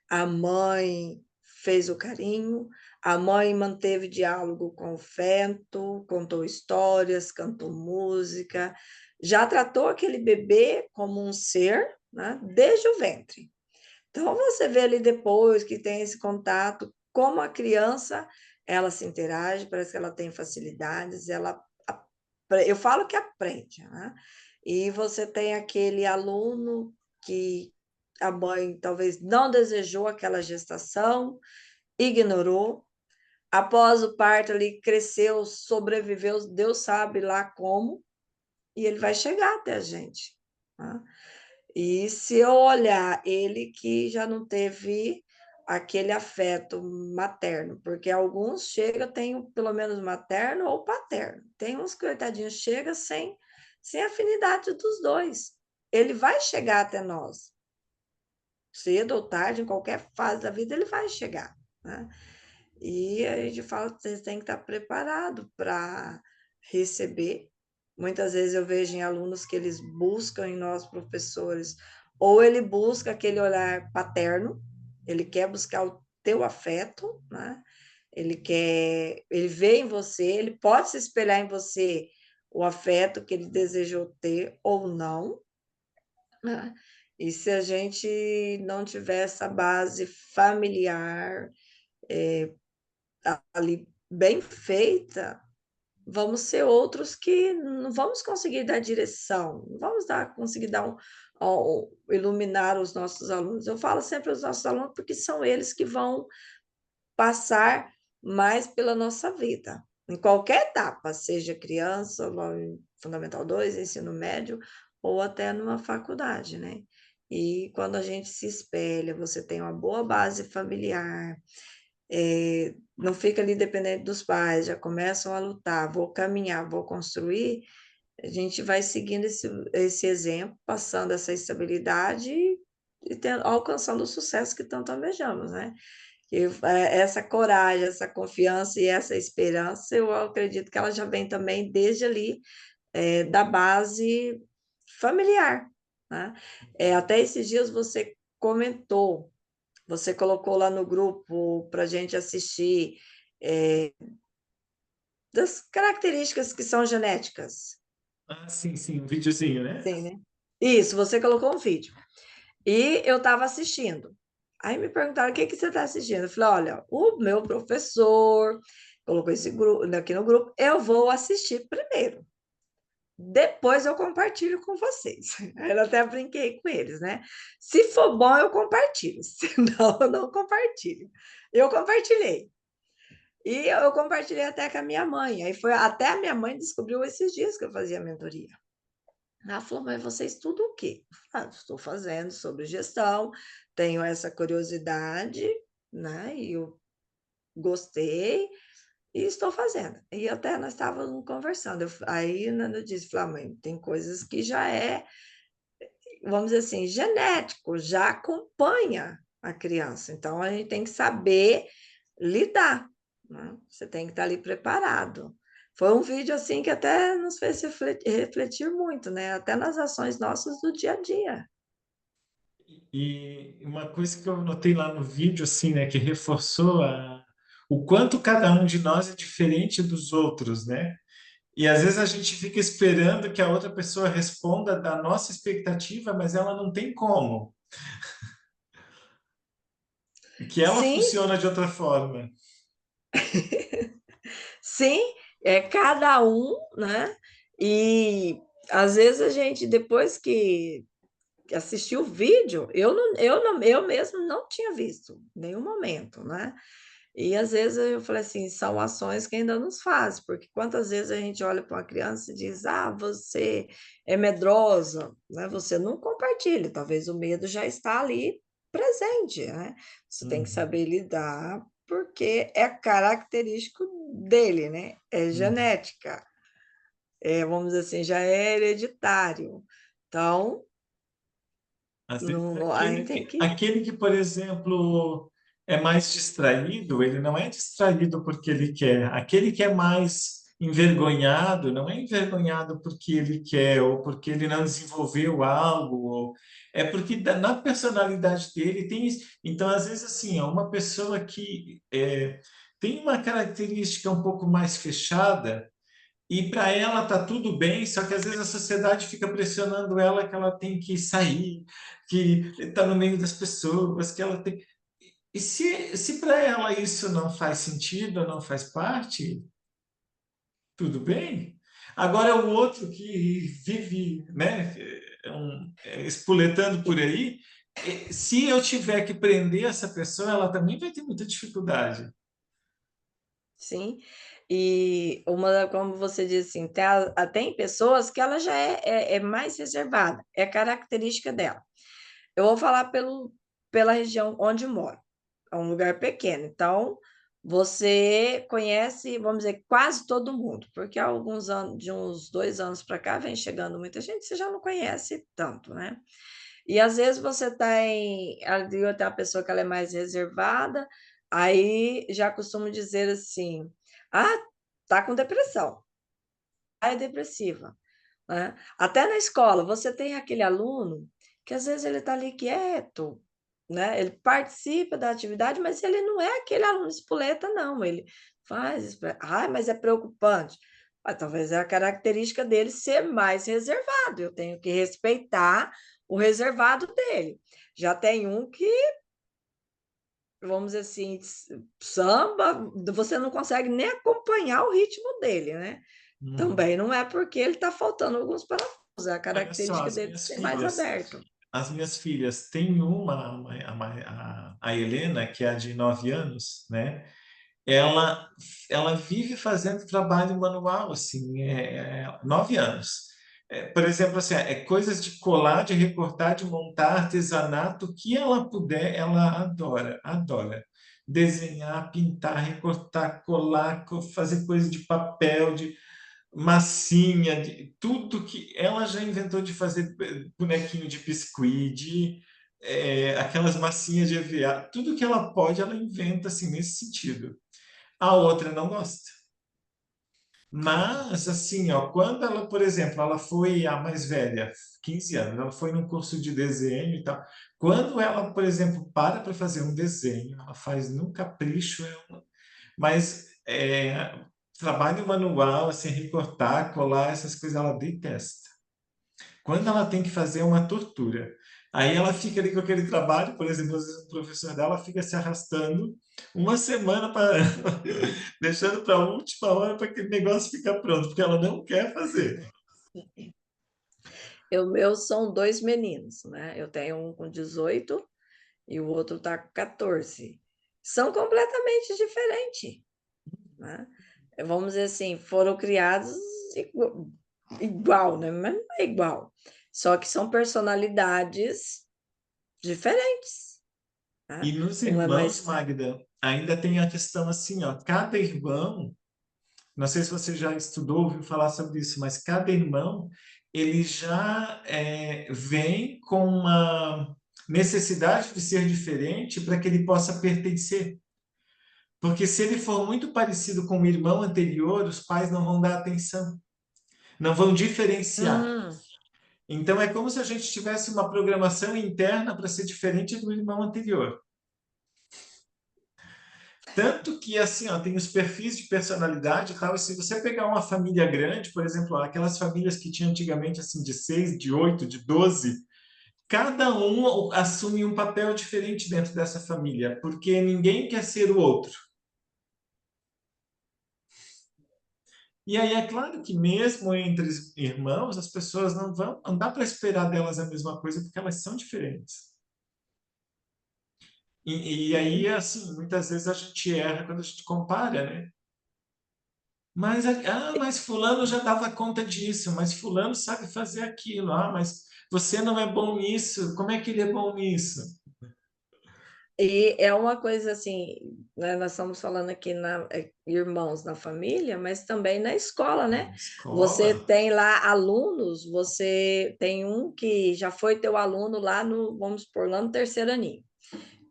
a mãe fez o carinho, a mãe manteve diálogo com o feto, contou histórias, cantou música, já tratou aquele bebê como um ser, né, desde o ventre. Então, você vê ali depois que tem esse contato, como a criança, ela se interage, parece que ela tem facilidades, eu falo que aprende, né? E você tem aquele aluno que a mãe talvez não desejou aquela gestação, ignorou, após o parto ele cresceu, sobreviveu, Deus sabe lá como, e ele vai chegar até a gente, né? E se eu olhar ele que já não teve aquele afeto materno, porque alguns chegam, tem pelo menos materno ou paterno. Tem uns coitadinhos chega sem afinidade dos dois. Ele vai chegar até nós. Cedo ou tarde, em qualquer fase da vida, ele vai chegar, né? E a gente fala que vocês têm que estar preparado para receber. Muitas vezes eu vejo em alunos que eles buscam em nós, professores, ou ele busca aquele olhar paterno, ele quer buscar o teu afeto, né? Ele vê em você, ele pode se espelhar em você o afeto que ele desejou ter ou não, né? E se a gente não tiver essa base familiar, ali bem feita, vamos ser outros que não vamos conseguir dar direção, não vamos conseguir iluminar os nossos alunos. Eu falo sempre aos nossos alunos porque são eles que vão passar mais pela nossa vida, em qualquer etapa, seja criança, Fundamental 2, ensino médio, ou até numa faculdade, né? E quando a gente se espelha, você tem uma boa base familiar, não fica ali dependente dos pais, já começam a lutar, vou caminhar, vou construir, a gente vai seguindo esse exemplo, passando essa estabilidade e alcançando o sucesso que tanto almejamos, né? Essa coragem, essa confiança e essa esperança, eu acredito que ela já vem também desde ali, da base familiar, né? Até esses dias você comentou Você colocou lá no grupo para a gente assistir das características que são genéticas. Ah, sim, sim, um videozinho, né? Sim, né? Isso, você colocou um vídeo. E eu estava assistindo. Aí me perguntaram o que você está assistindo. Eu falei, olha, o meu professor colocou esse grupo aqui no grupo, eu vou assistir primeiro. Depois eu compartilho com vocês. Aí eu até brinquei com eles, né? Se for bom, eu compartilho. Se não, eu não compartilho. Eu compartilhei. E eu compartilhei até com a minha mãe. Aí foi até a minha mãe descobriu esses dias que eu fazia mentoria. Ela falou, mas você estuda o quê? Eu falei, estou fazendo sobre gestão, tenho essa curiosidade, né? E eu gostei e estou fazendo. E até nós estávamos conversando. Aí Nanda disse, falei, mãe, tem coisas que já vamos dizer assim, genético, já acompanha a criança. Então, a gente tem que saber lidar, né? Você tem que estar ali preparado. Foi um vídeo assim que até nos fez refletir muito, né? Até nas ações nossas do dia a dia. E uma coisa que eu notei lá no vídeo, assim, né, que reforçou o quanto cada um de nós é diferente dos outros, né? E às vezes a gente fica esperando que a outra pessoa responda da nossa expectativa, mas ela não tem como, que ela Sim, funciona de outra forma. sim, é cada um, né? E às vezes a gente, depois que assistiu o vídeo, eu mesmo não tinha visto em nenhum momento, né? E às vezes eu falei assim, são ações que ainda nos fazem, porque quantas vezes a gente olha para uma criança e diz, ah, você é medrosa, né? Você não compartilha, talvez o medo já está ali presente, né? Você tem que Uhum, saber lidar, porque é característico dele, né? É uhum. genética, vamos dizer assim, já é hereditário. Então, Às vezes não, a gente tem que. aquele que, por exemplo, é mais distraído, ele não é distraído porque ele quer. Aquele que é mais envergonhado, não é envergonhado porque ele quer ou porque ele não desenvolveu algo, é porque na personalidade dele tem isso. Então, às vezes, assim, ó, uma pessoa que tem uma característica um pouco mais fechada, e para ela tá tudo bem, só que às vezes a sociedade fica pressionando ela que ela tem que sair, que está no meio das pessoas, que ela tem. E se para ela isso não faz sentido, não faz parte, tudo bem. Agora o outro que vive, né, espoletando por aí, se eu tiver que prender essa pessoa, ela também vai ter muita dificuldade. Sim, e como você disse assim, tem pessoas que ela já é mais reservada, é característica dela. Eu vou falar pela região onde moro, é um lugar pequeno, então você conhece, vamos dizer, quase todo mundo, porque há alguns anos, de uns 2 anos para cá, vem chegando muita gente, você já não conhece tanto, né? E às vezes você tem ali outra pessoa que ela é mais reservada, aí já costumo dizer assim: "Ah, tá com depressão, ah, é depressiva", né. Até na escola, você tem aquele aluno que às vezes ele está ali quieto, né, ele participa da atividade, mas ele não é aquele aluno espoleta não, ele faz "Ai, mas é preocupante". Ah, talvez é a característica dele ser mais reservado, eu tenho que respeitar o reservado dele. Já tem um que, vamos dizer assim, samba, você não consegue nem acompanhar o ritmo dele, né. Uhum. Também não é porque ele está faltando alguns parafusos, é a Olha só, característica dele ser mais aberto. as minhas filhas, tem a Helena, que é a de 9 anos, né? Ela, ela vive fazendo trabalho manual, assim, 9 anos. Por exemplo, assim, coisas de colar, de recortar, de montar, artesanato, o que ela puder, ela adora, adora. Desenhar, pintar, recortar, colar, fazer coisa de papel, de massinha, de tudo que ela já inventou de fazer bonequinho de biscuit, aquelas massinhas de EVA, tudo que ela pode, ela inventa assim nesse sentido. A outra não gosta. Mas, assim, ó, quando ela, por exemplo, ela foi a mais velha, 15 anos, ela foi num curso de desenho e tal. Quando ela, por exemplo, para fazer um desenho, ela faz num capricho, mas trabalho manual, assim, recortar, colar, essas coisas, ela detesta. Quando ela tem que fazer uma tortura. Aí ela fica ali com aquele trabalho, por exemplo, às vezes o professor dela fica se arrastando uma semana para deixando para a última hora para aquele negócio ficar pronto, porque ela não quer fazer. Meus são dois meninos, né? Eu tenho um com 18 e o outro está com 14. São completamente diferentes, né? Vamos dizer assim, foram criados igual, né? Mas não é igual. Só que são personalidades diferentes, E né? nos Um é irmãos, mais. Magda, ainda tem a questão assim, ó, cada irmão, não sei se você já estudou, ouviu falar sobre isso, mas cada irmão, ele já vem com uma necessidade de ser diferente para que ele possa pertencer. Porque se ele for muito parecido com o irmão anterior, os pais não vão dar atenção, não vão diferenciar. Hum, Então é como se a gente tivesse uma programação interna para ser diferente do irmão anterior. Tanto que, assim, ó, tem os perfis de personalidade e tal, e se você pegar uma família grande, por exemplo, aquelas famílias que tinham antigamente, assim, de 6, de 8, de 12, cada um assume um papel diferente dentro dessa família, porque ninguém quer ser o outro. E aí é claro que mesmo entre irmãos, as pessoas não dá para esperar delas a mesma coisa, porque elas são diferentes. E aí, assim, muitas vezes a gente erra quando a gente compara, né? Mas fulano já dava conta disso, mas fulano sabe fazer aquilo. Ah, mas você não é bom nisso. Como é que ele é bom nisso? e é uma coisa assim, né, nós estamos falando aqui irmãos na família, mas também na escola, né? Você Escola. tem lá alunos, você tem um que já foi teu aluno lá no, vamos supor, lá no terceiro aninho,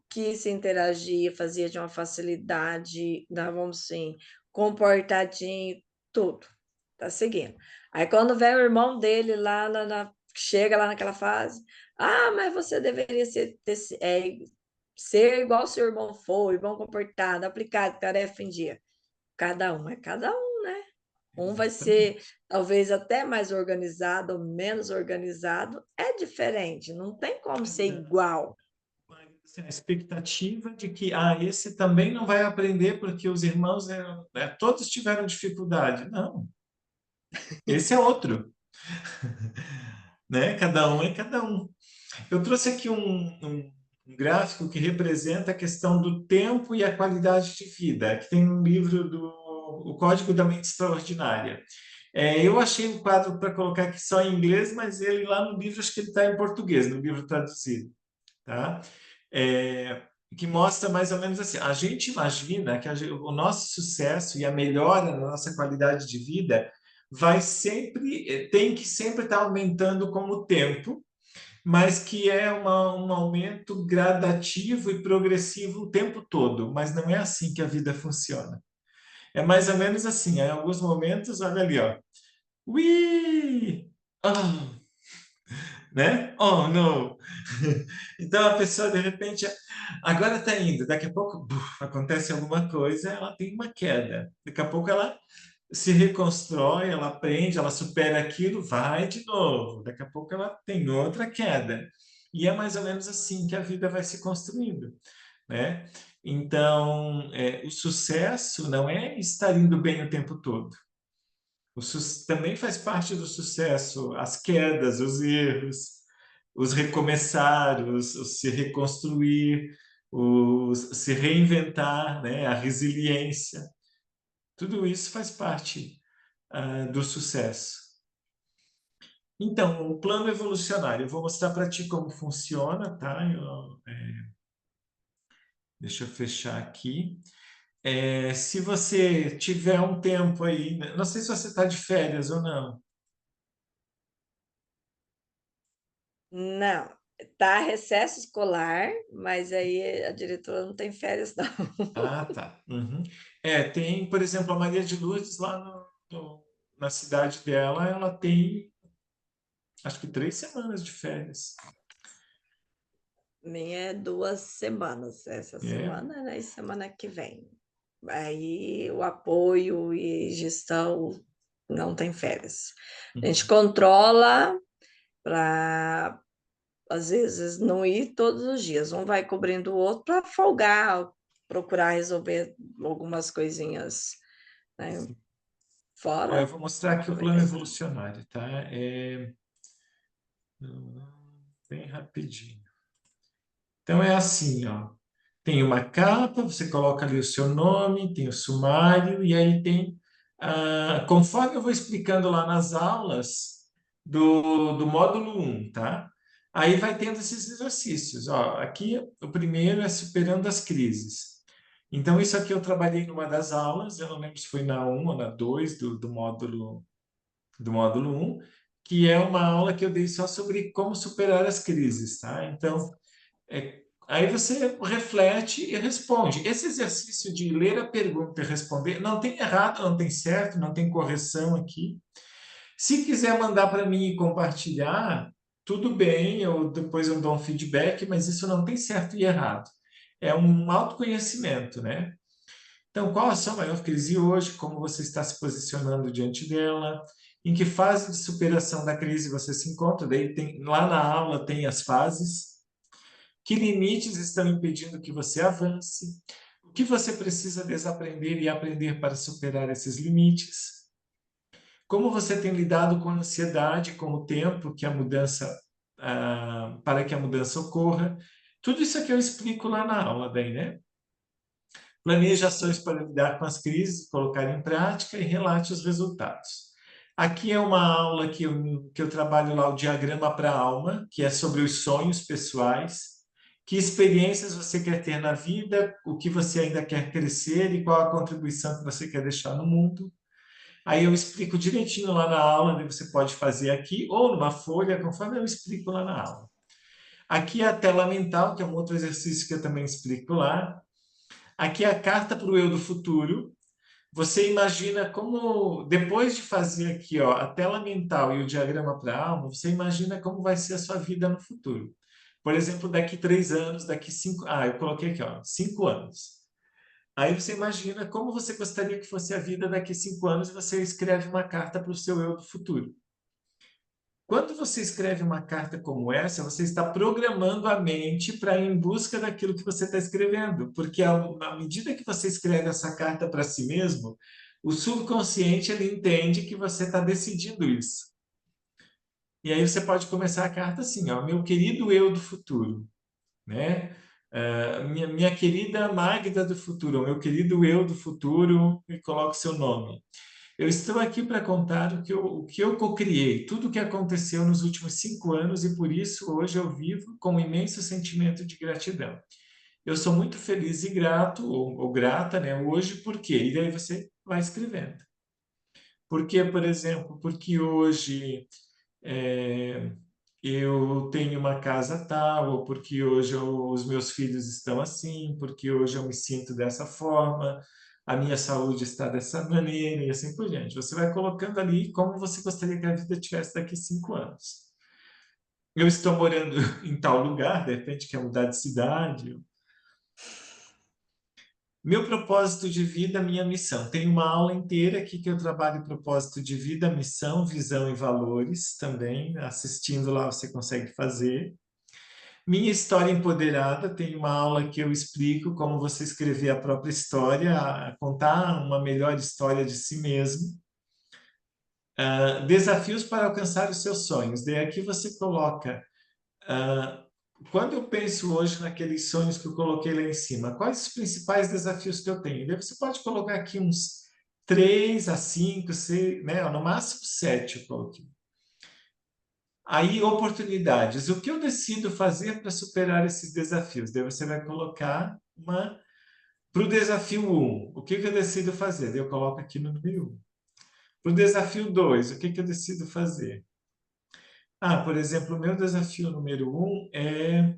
que se interagia, fazia de uma facilidade, vamos assim, comportadinho, tudo, tá seguindo. Aí quando vem o irmão dele lá chega lá naquela fase, ah, mas você deveria ser igual seu irmão foi, bom comportado, aplicado, tarefa em dia. Cada um é cada um, né? Um vai ser Exatamente. talvez até mais organizado ou menos organizado, é diferente, não tem como ser Não. igual. Assim, a expectativa de que esse também não vai aprender porque os irmãos todos tiveram dificuldade. Não, esse é outro, né? Cada um é cada um. Eu trouxe aqui um gráfico que representa a questão do tempo e a qualidade de vida, que tem no livro do O Código da Mente Extraordinária. Eu achei um quadro para colocar aqui só em inglês, mas ele lá no livro, acho que ele está em português, no livro traduzido, tá? É, que mostra mais ou menos assim, a gente imagina que o nosso sucesso e a melhora na nossa qualidade de vida vai sempre, tem que sempre estar aumentando com o tempo, mas que é um aumento gradativo e progressivo o tempo todo, mas não é assim que a vida funciona. É mais ou menos assim, em alguns momentos, olha ali, ó. Ui! Ah, né? Oh, não! Então a pessoa, de repente, agora está indo, daqui a pouco acontece alguma coisa, ela tem uma queda. Daqui a pouco ela se reconstrói, ela aprende, ela supera aquilo, vai de novo. Daqui a pouco ela tem outra queda. E é mais ou menos assim que a vida vai se construindo, né? Então, o sucesso não é estar indo bem o tempo todo. Também faz parte do sucesso as quedas, os erros, os recomeçar, os se reconstruir, os se reinventar, né? A resiliência. Tudo isso faz parte do sucesso. Então, o plano evolucionário, eu vou mostrar para ti como funciona, tá? Deixa eu fechar aqui. Se você tiver um tempo aí, não sei se você está de férias ou não. Não, tá recesso escolar, mas aí a diretora não tem férias, não. Ah, tá. Uhum. Tem, por exemplo, a Maria de Lourdes lá na cidade dela, ela tem, acho que 3 semanas de férias. Nem é 2 semanas, essa É. semana, né? E semana que vem. Aí o apoio e gestão não tem férias. A gente controla para, às vezes, não ir todos os dias. Um vai cobrindo o outro para folgar, procurar resolver algumas coisinhas, né? Ó, eu Fora, vou mostrar aqui o plano aproveitar. evolucionário, tá? Bem rapidinho. Então é assim, ó. Tem uma capa, você coloca ali o seu nome, tem o sumário, e aí tem, conforme eu vou explicando lá nas aulas do módulo 1, tá? Aí vai tendo esses exercícios. Ó, aqui o primeiro é superando as crises. Então, isso aqui eu trabalhei numa das aulas, eu não lembro se foi na 1 ou na 2 do módulo 1, que é uma aula que eu dei só sobre como superar as crises, tá? Então, aí você reflete e responde. Esse exercício de ler a pergunta e responder, não tem errado, não tem certo, não tem correção aqui. Se quiser mandar para mim e compartilhar, tudo bem, depois eu dou um feedback, mas isso não tem certo e errado. É um autoconhecimento, né? Então, qual a sua maior crise hoje? Como você está se posicionando diante dela? Em que fase de superação da crise você se encontra? Daí tem, lá na aula tem as fases. Que limites estão impedindo que você avance? O que você precisa desaprender e aprender para superar esses limites? Como você tem lidado com a ansiedade, com o tempo que a mudança, para que a mudança ocorra? Tudo isso aqui eu explico lá na aula daí, né? Planeje ações para lidar com as crises, colocar em prática e relate os resultados. Aqui é uma aula que eu trabalho lá o diagrama para a alma, que é sobre os sonhos pessoais. Que experiências você quer ter na vida, o que você ainda quer crescer e qual a contribuição que você quer deixar no mundo. Aí eu explico direitinho lá na aula, daí você pode fazer aqui ou numa folha, conforme eu explico lá na aula. Aqui é a tela mental, que é um outro exercício que eu também explico lá. Aqui é a carta para o eu do futuro. Você imagina como, depois de fazer aqui, ó, a tela mental e o diagrama para a alma, você imagina como vai ser a sua vida no futuro. Por exemplo, daqui 3 anos, daqui 5. Eu coloquei aqui, ó, 5 anos. Aí você imagina como você gostaria que fosse a vida daqui 5 anos e você escreve uma carta para o seu eu do futuro. Quando você escreve uma carta como essa, você está programando a mente para ir em busca daquilo que você está escrevendo, porque à medida que você escreve essa carta para si mesmo, o subconsciente ele entende que você está decidindo isso. E aí você pode começar a carta assim, ó, meu querido eu do futuro, né? Minha querida Magda do futuro, meu querido eu do futuro, e coloca o seu nome. Eu estou aqui para contar o que eu cocriei, tudo o que aconteceu nos últimos 5 anos e por isso hoje eu vivo com um imenso sentimento de gratidão. Eu sou muito feliz e grato, ou grata, né, hoje, por quê? E daí você vai escrevendo. Por quê, por exemplo? Porque hoje é, eu tenho uma casa tal, ou porque hoje os meus filhos estão assim, porque hoje eu me sinto dessa forma, a minha saúde está dessa maneira e assim por diante. Você vai colocando ali como você gostaria que a vida tivesse daqui 5 anos. Eu estou morando em tal lugar, de repente quer mudar de cidade. Meu propósito de vida, minha missão. Tem uma aula inteira aqui que eu trabalho propósito de vida, missão, visão e valores também. Assistindo lá você consegue fazer. Minha história empoderada, tem uma aula que eu explico como você escrever a própria história, contar uma melhor história de si mesmo. Desafios para alcançar os seus sonhos. Daí aqui você coloca, quando eu penso hoje naqueles sonhos que eu coloquei lá em cima, quais os principais desafios que eu tenho? Daí você pode colocar aqui uns 3 a 5, 6, né? No máximo 7 eu coloquei. Aí, oportunidades. O que eu decido fazer para superar esses desafios? Daí você vai colocar uma. Para o desafio 1, o que eu decido fazer? Daí eu coloco aqui no número 1. Para o desafio 2, o que eu decido fazer? Por exemplo, o meu desafio número 1 é.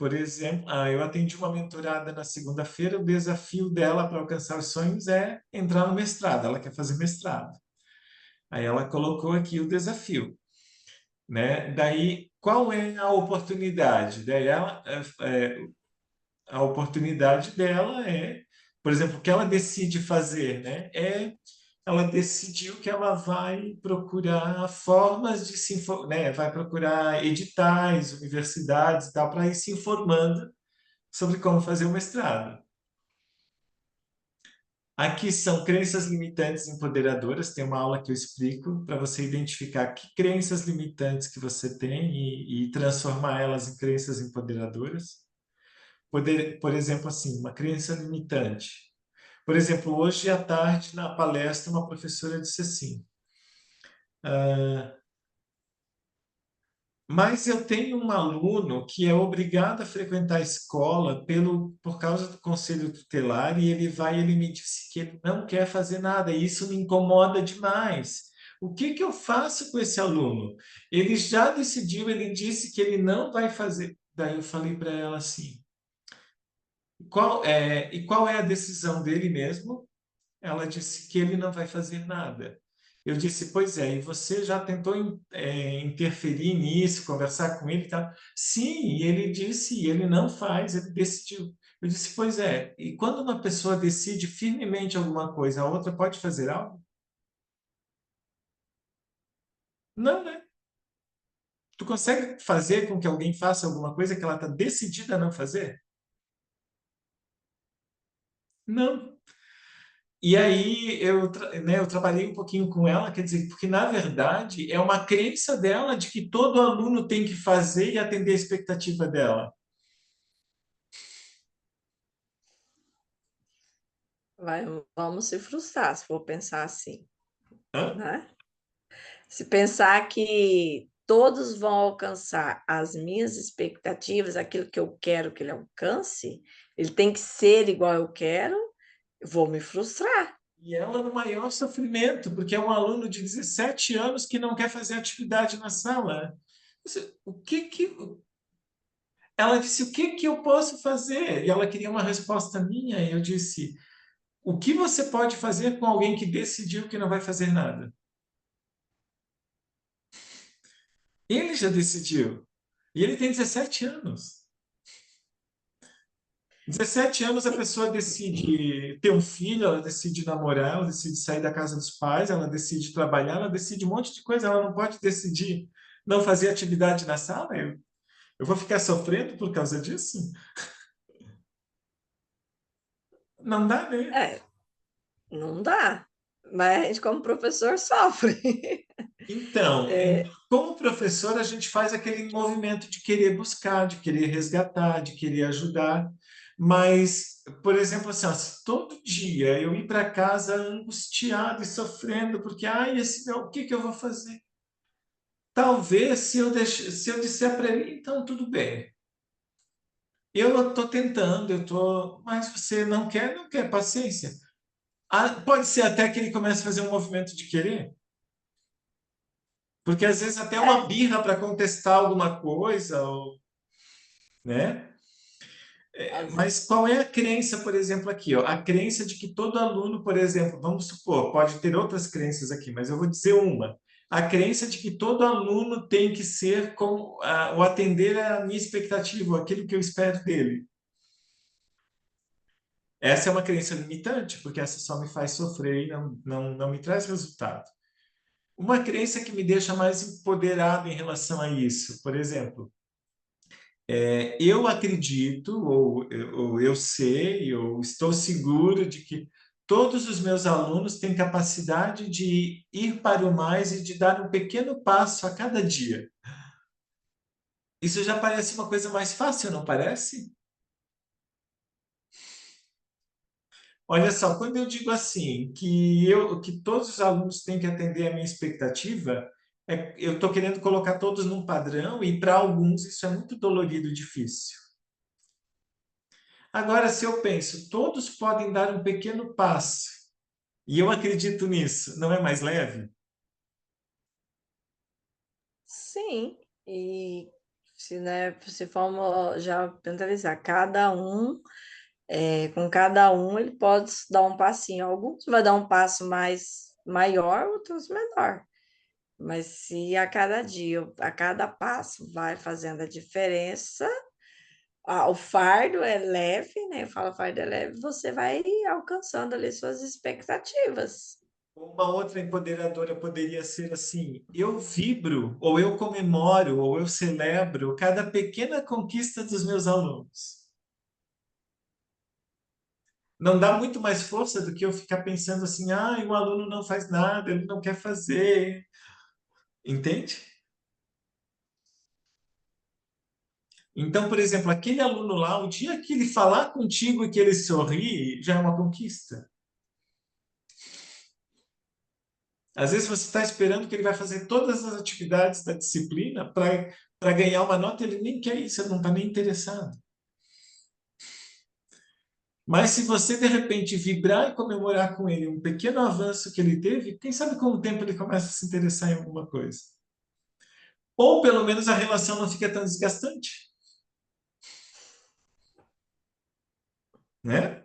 por exemplo, eu atendi uma mentorada na segunda-feira, o desafio dela para alcançar os sonhos é entrar no mestrado, ela quer fazer mestrado. Aí ela colocou aqui o desafio, né? Daí, qual é a oportunidade? Daí a oportunidade dela é, por exemplo, o que ela decide fazer, né? Ela decidiu que ela vai procurar formas de se informar, né? Vai procurar editais, universidades e tal, para ir se informando sobre como fazer o mestrado. Aqui são crenças limitantes empoderadoras. Tem uma aula que eu explico para você identificar que crenças limitantes que você tem e transformar elas em crenças empoderadoras. Por exemplo, assim, uma crença limitante. Por exemplo, hoje à tarde, na palestra, uma professora disse assim: mas eu tenho um aluno que é obrigado a frequentar a escola por causa do conselho tutelar e ele me disse que ele não quer fazer nada e isso me incomoda demais. O que que eu faço com esse aluno? Ele já decidiu, ele disse que ele não vai fazer. Daí eu falei para ela assim: qual é a decisão dele mesmo? Ela disse que ele não vai fazer nada. Eu disse, pois é, e você já tentou interferir nisso, conversar com ele e tal? Sim, e ele disse, ele não faz, ele decidiu. Eu disse, pois é, e quando uma pessoa decide firmemente alguma coisa, a outra pode fazer algo? Não, né? Tu consegue fazer com que alguém faça alguma coisa que ela está decidida a não fazer? Não. E aí né, eu trabalhei um pouquinho com ela, quer dizer, porque na verdade é uma crença dela de que todo aluno tem que fazer e atender a expectativa dela. Vamos se frustrar se for pensar assim, Hã? né? Se pensar que todos vão alcançar as minhas expectativas, aquilo que eu quero que ele alcance, ele tem que ser igual eu quero, eu vou me frustrar. E ela no maior sofrimento, porque é um aluno de 17 anos que não quer fazer atividade na sala. O que que... Ela disse, o que que eu posso fazer? E ela queria uma resposta minha, e eu disse, o que você pode fazer com alguém que decidiu que não vai fazer nada? Ele já decidiu. E ele tem 17 anos. 17 anos a pessoa decide ter um filho, ela decide namorar, ela decide sair da casa dos pais, ela decide trabalhar, ela decide um monte de coisa. Ela não pode decidir não fazer atividade na sala. Eu vou ficar sofrendo por causa disso? Não dá, né? É, não dá. Mas a gente, como professor, sofre. Então, como professor, a gente faz aquele movimento de querer buscar, de querer resgatar, de querer ajudar. Mas, por exemplo, assim, ó, se todo dia eu ir para casa angustiado e sofrendo, porque, ai, o que que eu vou fazer? Talvez, se eu disser para ele, então tudo bem. Eu estou tentando, mas você não quer, não quer, paciência. Pode ser até que ele comece a fazer um movimento de querer. Porque às vezes até uma É, birra para contestar alguma coisa, né? as- Mas qual é a crença, por exemplo, aqui? Ó? A crença de que todo aluno, por exemplo, vamos supor, pode ter outras crenças aqui, mas eu vou dizer uma. A crença de que todo aluno tem que ser o atender à minha expectativa, aquilo que eu espero dele. Essa é uma crença limitante, porque essa só me faz sofrer e não me traz resultado. Uma crença que me deixa mais empoderado em relação a isso, por exemplo, eu acredito, ou eu sei, ou estou seguro de que todos os meus alunos têm capacidade de ir para o mais e de dar um pequeno passo a cada dia. Isso já parece uma coisa mais fácil, não parece? Olha só, quando eu digo assim, que todos os alunos têm que atender a minha expectativa, eu estou querendo colocar todos num padrão e para alguns isso é muito dolorido e difícil. Agora, se eu penso, todos podem dar um pequeno passo, e eu acredito nisso, não é mais leve? sim, e Se, né, se formos já mentalizar, cada um, com cada um, ele pode dar um passinho. Alguns vai dar um passo mais maior, outros menor. Mas se a cada dia, a cada passo vai fazendo a diferença, o fardo é leve, né? Eu falo fardo é leve, você vai alcançando ali suas expectativas. Uma outra empoderadora poderia ser assim: eu vibro, ou eu comemoro, ou eu celebro cada pequena conquista dos meus alunos. Não dá muito mais força do que eu ficar pensando assim: ah, o aluno não faz nada, ele não quer fazer. Entende? Então, por exemplo, aquele aluno lá, o dia que ele falar contigo e que ele sorri, já é uma conquista. Às vezes você está esperando que ele vai fazer todas as atividades da disciplina para ganhar uma nota, ele nem quer isso, ele não está nem interessado. Mas se você, de repente, vibrar e comemorar com ele um pequeno avanço que ele teve, quem sabe com o tempo ele começa a se interessar em alguma coisa. Ou pelo menos a relação não fica tão desgastante, né?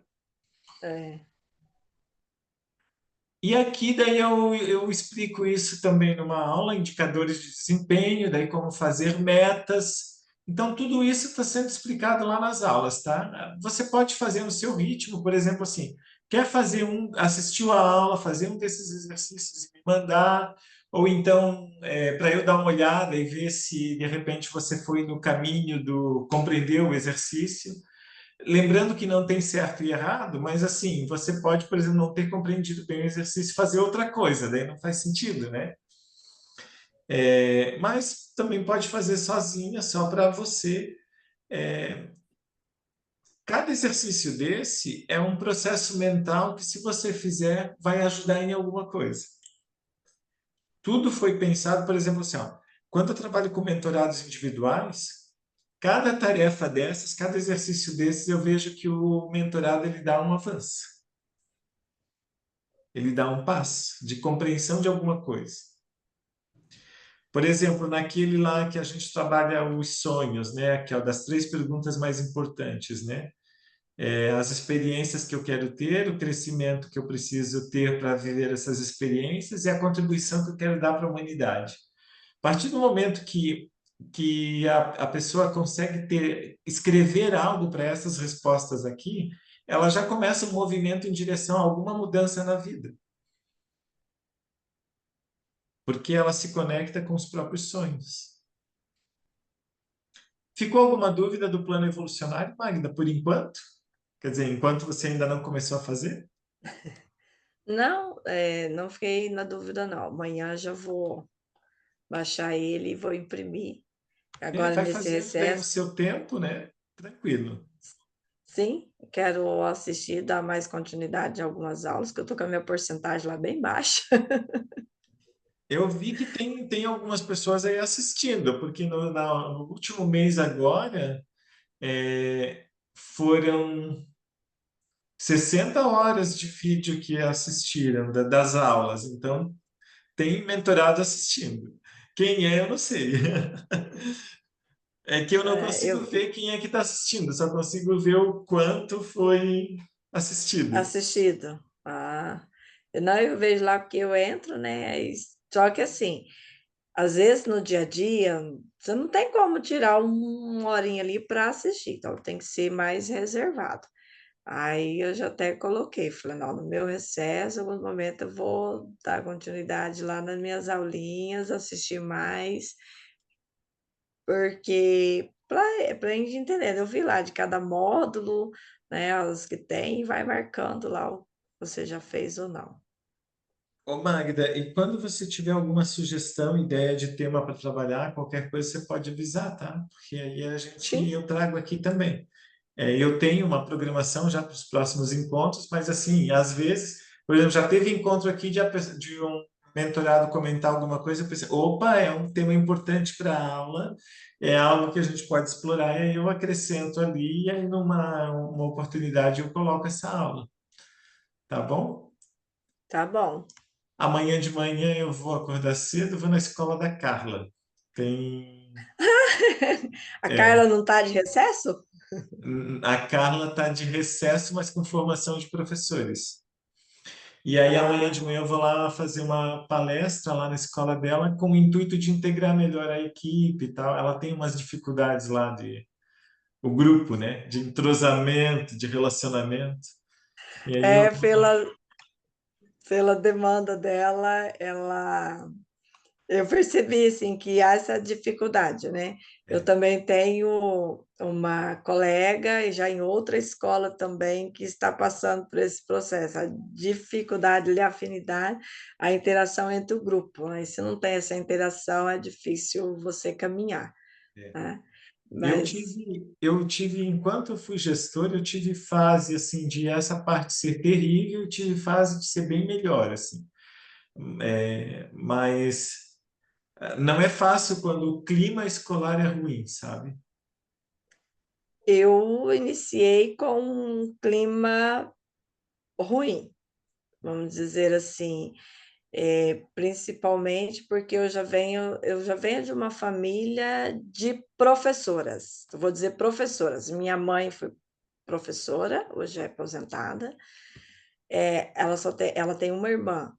É. E aqui daí eu explico isso também numa aula, indicadores de desempenho, daí como fazer metas. Então, tudo isso está sendo explicado lá nas aulas, tá? Você pode fazer no seu ritmo, por exemplo, assim, quer fazer assistiu a aula, fazer um desses exercícios e me mandar, ou então, para eu dar uma olhada e ver se de repente você foi no caminho do compreender o exercício. Lembrando que não tem certo e errado, mas assim, você pode, por exemplo, não ter compreendido bem o exercício e fazer outra coisa, daí não faz sentido, né? Mas também pode fazer sozinha, só para você. É, cada exercício desse é um processo mental que, se você fizer, vai ajudar em alguma coisa. Tudo foi pensado, por exemplo, assim, ó, quando eu trabalho com mentorados individuais, cada tarefa dessas, cada exercício desses, eu vejo que o mentorado ele dá um avanço. Ele dá um passo de compreensão de alguma coisa. Por exemplo, naquele lá que a gente trabalha os sonhos, né? Que é o das 3 perguntas mais importantes, né? As experiências que eu quero ter, o crescimento que eu preciso ter para viver essas experiências e a contribuição que eu quero dar para a humanidade. A partir do momento que a pessoa consegue escrever algo para essas respostas aqui, ela já começa um movimento em direção a alguma mudança na vida. Porque ela se conecta com os próprios sonhos. Ficou alguma dúvida do plano evolucionário, Magda, por enquanto? Quer dizer, enquanto você ainda não começou a fazer? Não, não fiquei na dúvida, não. Amanhã já vou baixar ele e vou imprimir. Agora, Vai nesse fazendo daí no recesso, seu tempo, né? Tranquilo. sim, quero assistir, dar mais continuidade em algumas aulas, que eu estou com a minha porcentagem lá bem baixa. Eu vi que tem algumas pessoas aí assistindo, porque no último mês agora foram 60 horas de vídeo que assistiram das aulas. Então, tem mentorado assistindo. Quem é, eu não sei. É que eu não consigo Eu ver quem é que está assistindo, só consigo ver o quanto foi assistido. assistido. Não, eu vejo lá porque eu entro, né? Só que assim, às vezes no dia a dia, você não tem como tirar uma horinha ali para assistir, então tem que ser mais reservado. Aí eu já até coloquei, falei, não, no meu recesso, em algum momento eu vou dar continuidade lá nas minhas aulinhas, assistir mais, porque para a gente entender, eu vi lá de cada módulo, né, os que tem, e vai marcando lá o que você já fez ou não. Ô Magda, e quando você tiver alguma sugestão, ideia de tema para trabalhar, qualquer coisa você pode avisar, tá? Porque aí Sim, eu trago aqui também. Eu tenho uma programação já para os próximos encontros, mas assim, às vezes, por exemplo, já teve encontro aqui de um mentorado comentar alguma coisa, eu pensei, opa, é um tema importante para a aula, é algo que a gente pode explorar, e aí eu acrescento ali, e aí numa uma oportunidade eu coloco essa aula, tá bom? tá bom. Amanhã de manhã eu vou acordar cedo, vou na escola da Carla. Tem. A É. Carla não está de recesso? A Carla está de recesso, mas com formação de professores. E aí amanhã Ah, de manhã eu vou lá fazer uma palestra lá na escola dela com o intuito de integrar melhor a equipe e tal. Ela tem umas dificuldades lá de o grupo, né, de entrosamento, de relacionamento. E aí eu é, pela demanda dela, eu percebi assim que há essa dificuldade, né? Eu é, também tenho uma colega e já em outra escola também que está passando por esse processo, a dificuldade e a afinidade, a interação entre o grupo, né? E se não tem essa interação, é difícil você caminhar, é. né? Eu Mas enquanto eu fui gestor, eu tive fase assim de essa parte ser terrível, eu tive fase de ser bem melhor assim. Mas não é fácil quando o clima escolar é ruim, sabe? eu iniciei com um clima ruim, vamos dizer assim. Principalmente porque eu já venho de uma família de professoras. Eu vou dizer professoras. Minha mãe foi professora, hoje é aposentada. Ela tem uma irmã,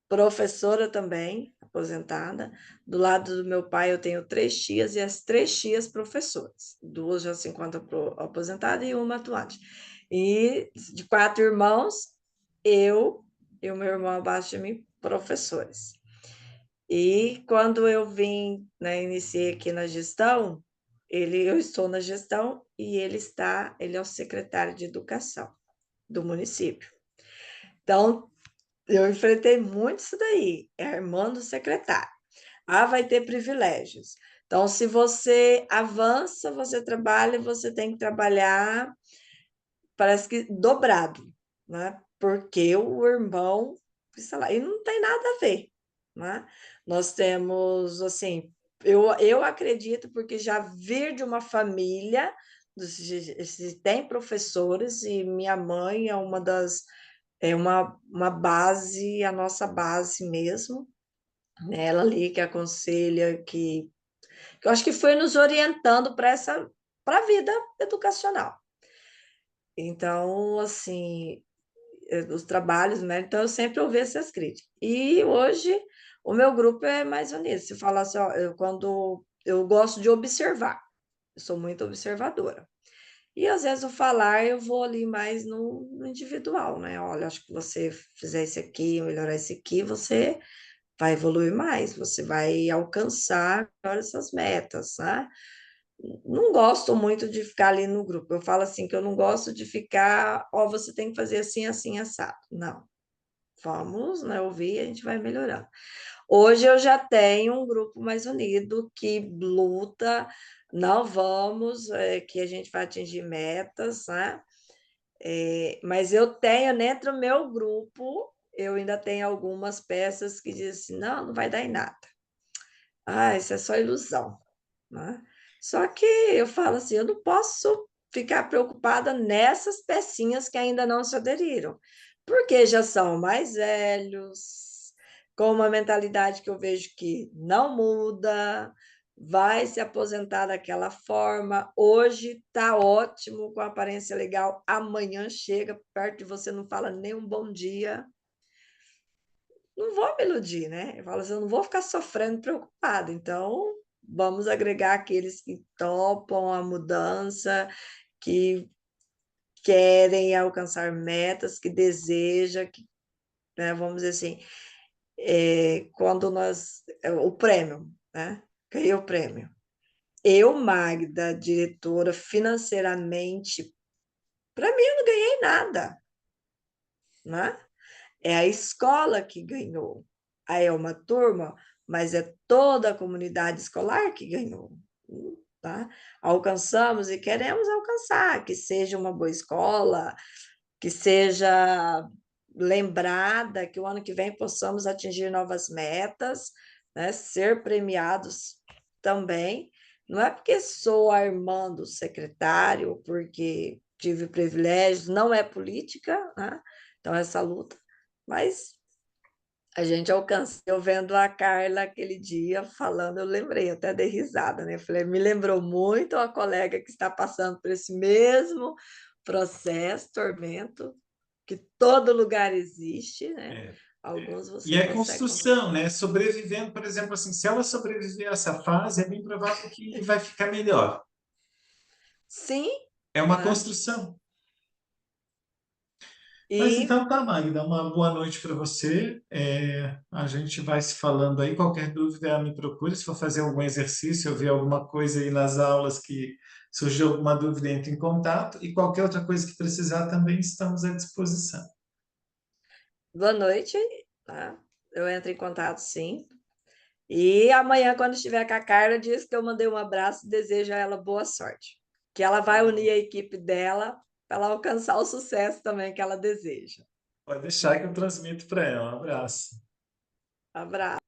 professora também, aposentada. Do lado do meu pai, eu tenho 3 tias e as 3 tias professoras. 2 já se encontram aposentadas e uma atuante. E de 4 irmãos, eu e o meu irmão abaixo de mim, professores. E quando eu vim, né, iniciei aqui na gestão, eu estou na gestão e ele é o secretário de educação do município. Então, eu enfrentei muito isso daí, é a irmã do secretário. Ah, vai ter privilégios. Então, se você avança, você trabalha, você tem que trabalhar, parece que dobrado, né? Porque o irmão, sei lá, e não tem nada a ver, né? Nós temos, assim, eu acredito, porque já vir de uma família, tem professores, e minha mãe é uma base, a nossa base mesmo, né? Ela ali que aconselha, que eu acho que foi nos orientando para a vida educacional. Então, assim, os trabalhos, né? Então, eu sempre ouvi essas críticas. E hoje, o meu grupo é mais unido. Se falar assim, ó, quando eu gosto de observar, eu sou muito observadora. E às vezes o falar eu vou ali mais no individual, né? Olha, acho que você fizer isso aqui, melhorar isso aqui, você vai evoluir mais, você vai alcançar melhor essas metas, né? Não gosto muito de ficar ali no grupo. Eu falo assim que eu não gosto de ficar, ó, você tem que fazer assim, assim, assado. Não. Vamos, né, ouvir e a gente vai melhorando. Hoje eu já tenho um grupo mais unido que luta, não vamos, que a gente vai atingir metas, né? Mas eu tenho dentro do meu grupo, eu ainda tenho algumas peças que dizem assim, não, não vai dar em nada. Ah, isso é só ilusão, né? Só que eu falo assim, eu não posso ficar preocupada nessas pecinhas que ainda não se aderiram, porque já são mais velhos, com uma mentalidade que eu vejo que não muda, vai se aposentar daquela forma. Hoje está ótimo, com aparência legal, amanhã chega perto de você, não fala nem um bom dia. Não vou me iludir, né? Eu falo assim, eu não vou ficar sofrendo preocupado. Então, vamos agregar aqueles que topam a mudança, que querem alcançar metas, que desejam, né, vamos dizer assim, quando o prêmio, né? Ganhei o prêmio. Eu, Magda, diretora, financeiramente, para mim, eu não ganhei nada, né? É a escola que ganhou. Aí é uma turma, mas é toda a comunidade escolar que ganhou. Tá? Alcançamos e queremos alcançar, que seja uma boa escola, que seja lembrada, que o ano que vem possamos atingir novas metas, né? Ser premiados também. Não é porque sou a irmã do secretário, porque tive privilégios, não é política, né? Então, essa luta, mas A gente alcança. Eu vendo a Carla aquele dia falando, eu lembrei, até dei risada, né? Falei, me lembrou muito a colega que está passando por esse mesmo processo, tormento, que todo lugar existe, né? É. Alguns E você é consegue. construção, né? Sobrevivendo, por exemplo, assim, se ela sobreviver a essa fase, é bem provável que vai ficar melhor. Sim, É uma né? construção. Mas E então tá, Magda, uma boa noite para você. A gente vai se falando aí. Qualquer dúvida, me procure. Se for fazer algum exercício, ou ver alguma coisa aí nas aulas que surgiu alguma dúvida, entre em contato. E qualquer outra coisa que precisar, também estamos à disposição. boa noite, tá? Eu entro em contato, sim. E amanhã, quando estiver com a Carla, diz que eu mandei um abraço e desejo a ela boa sorte. Que ela vai unir a equipe dela para ela alcançar o sucesso também que ela deseja. Pode deixar que eu transmito para ela. Um abraço. Abraço.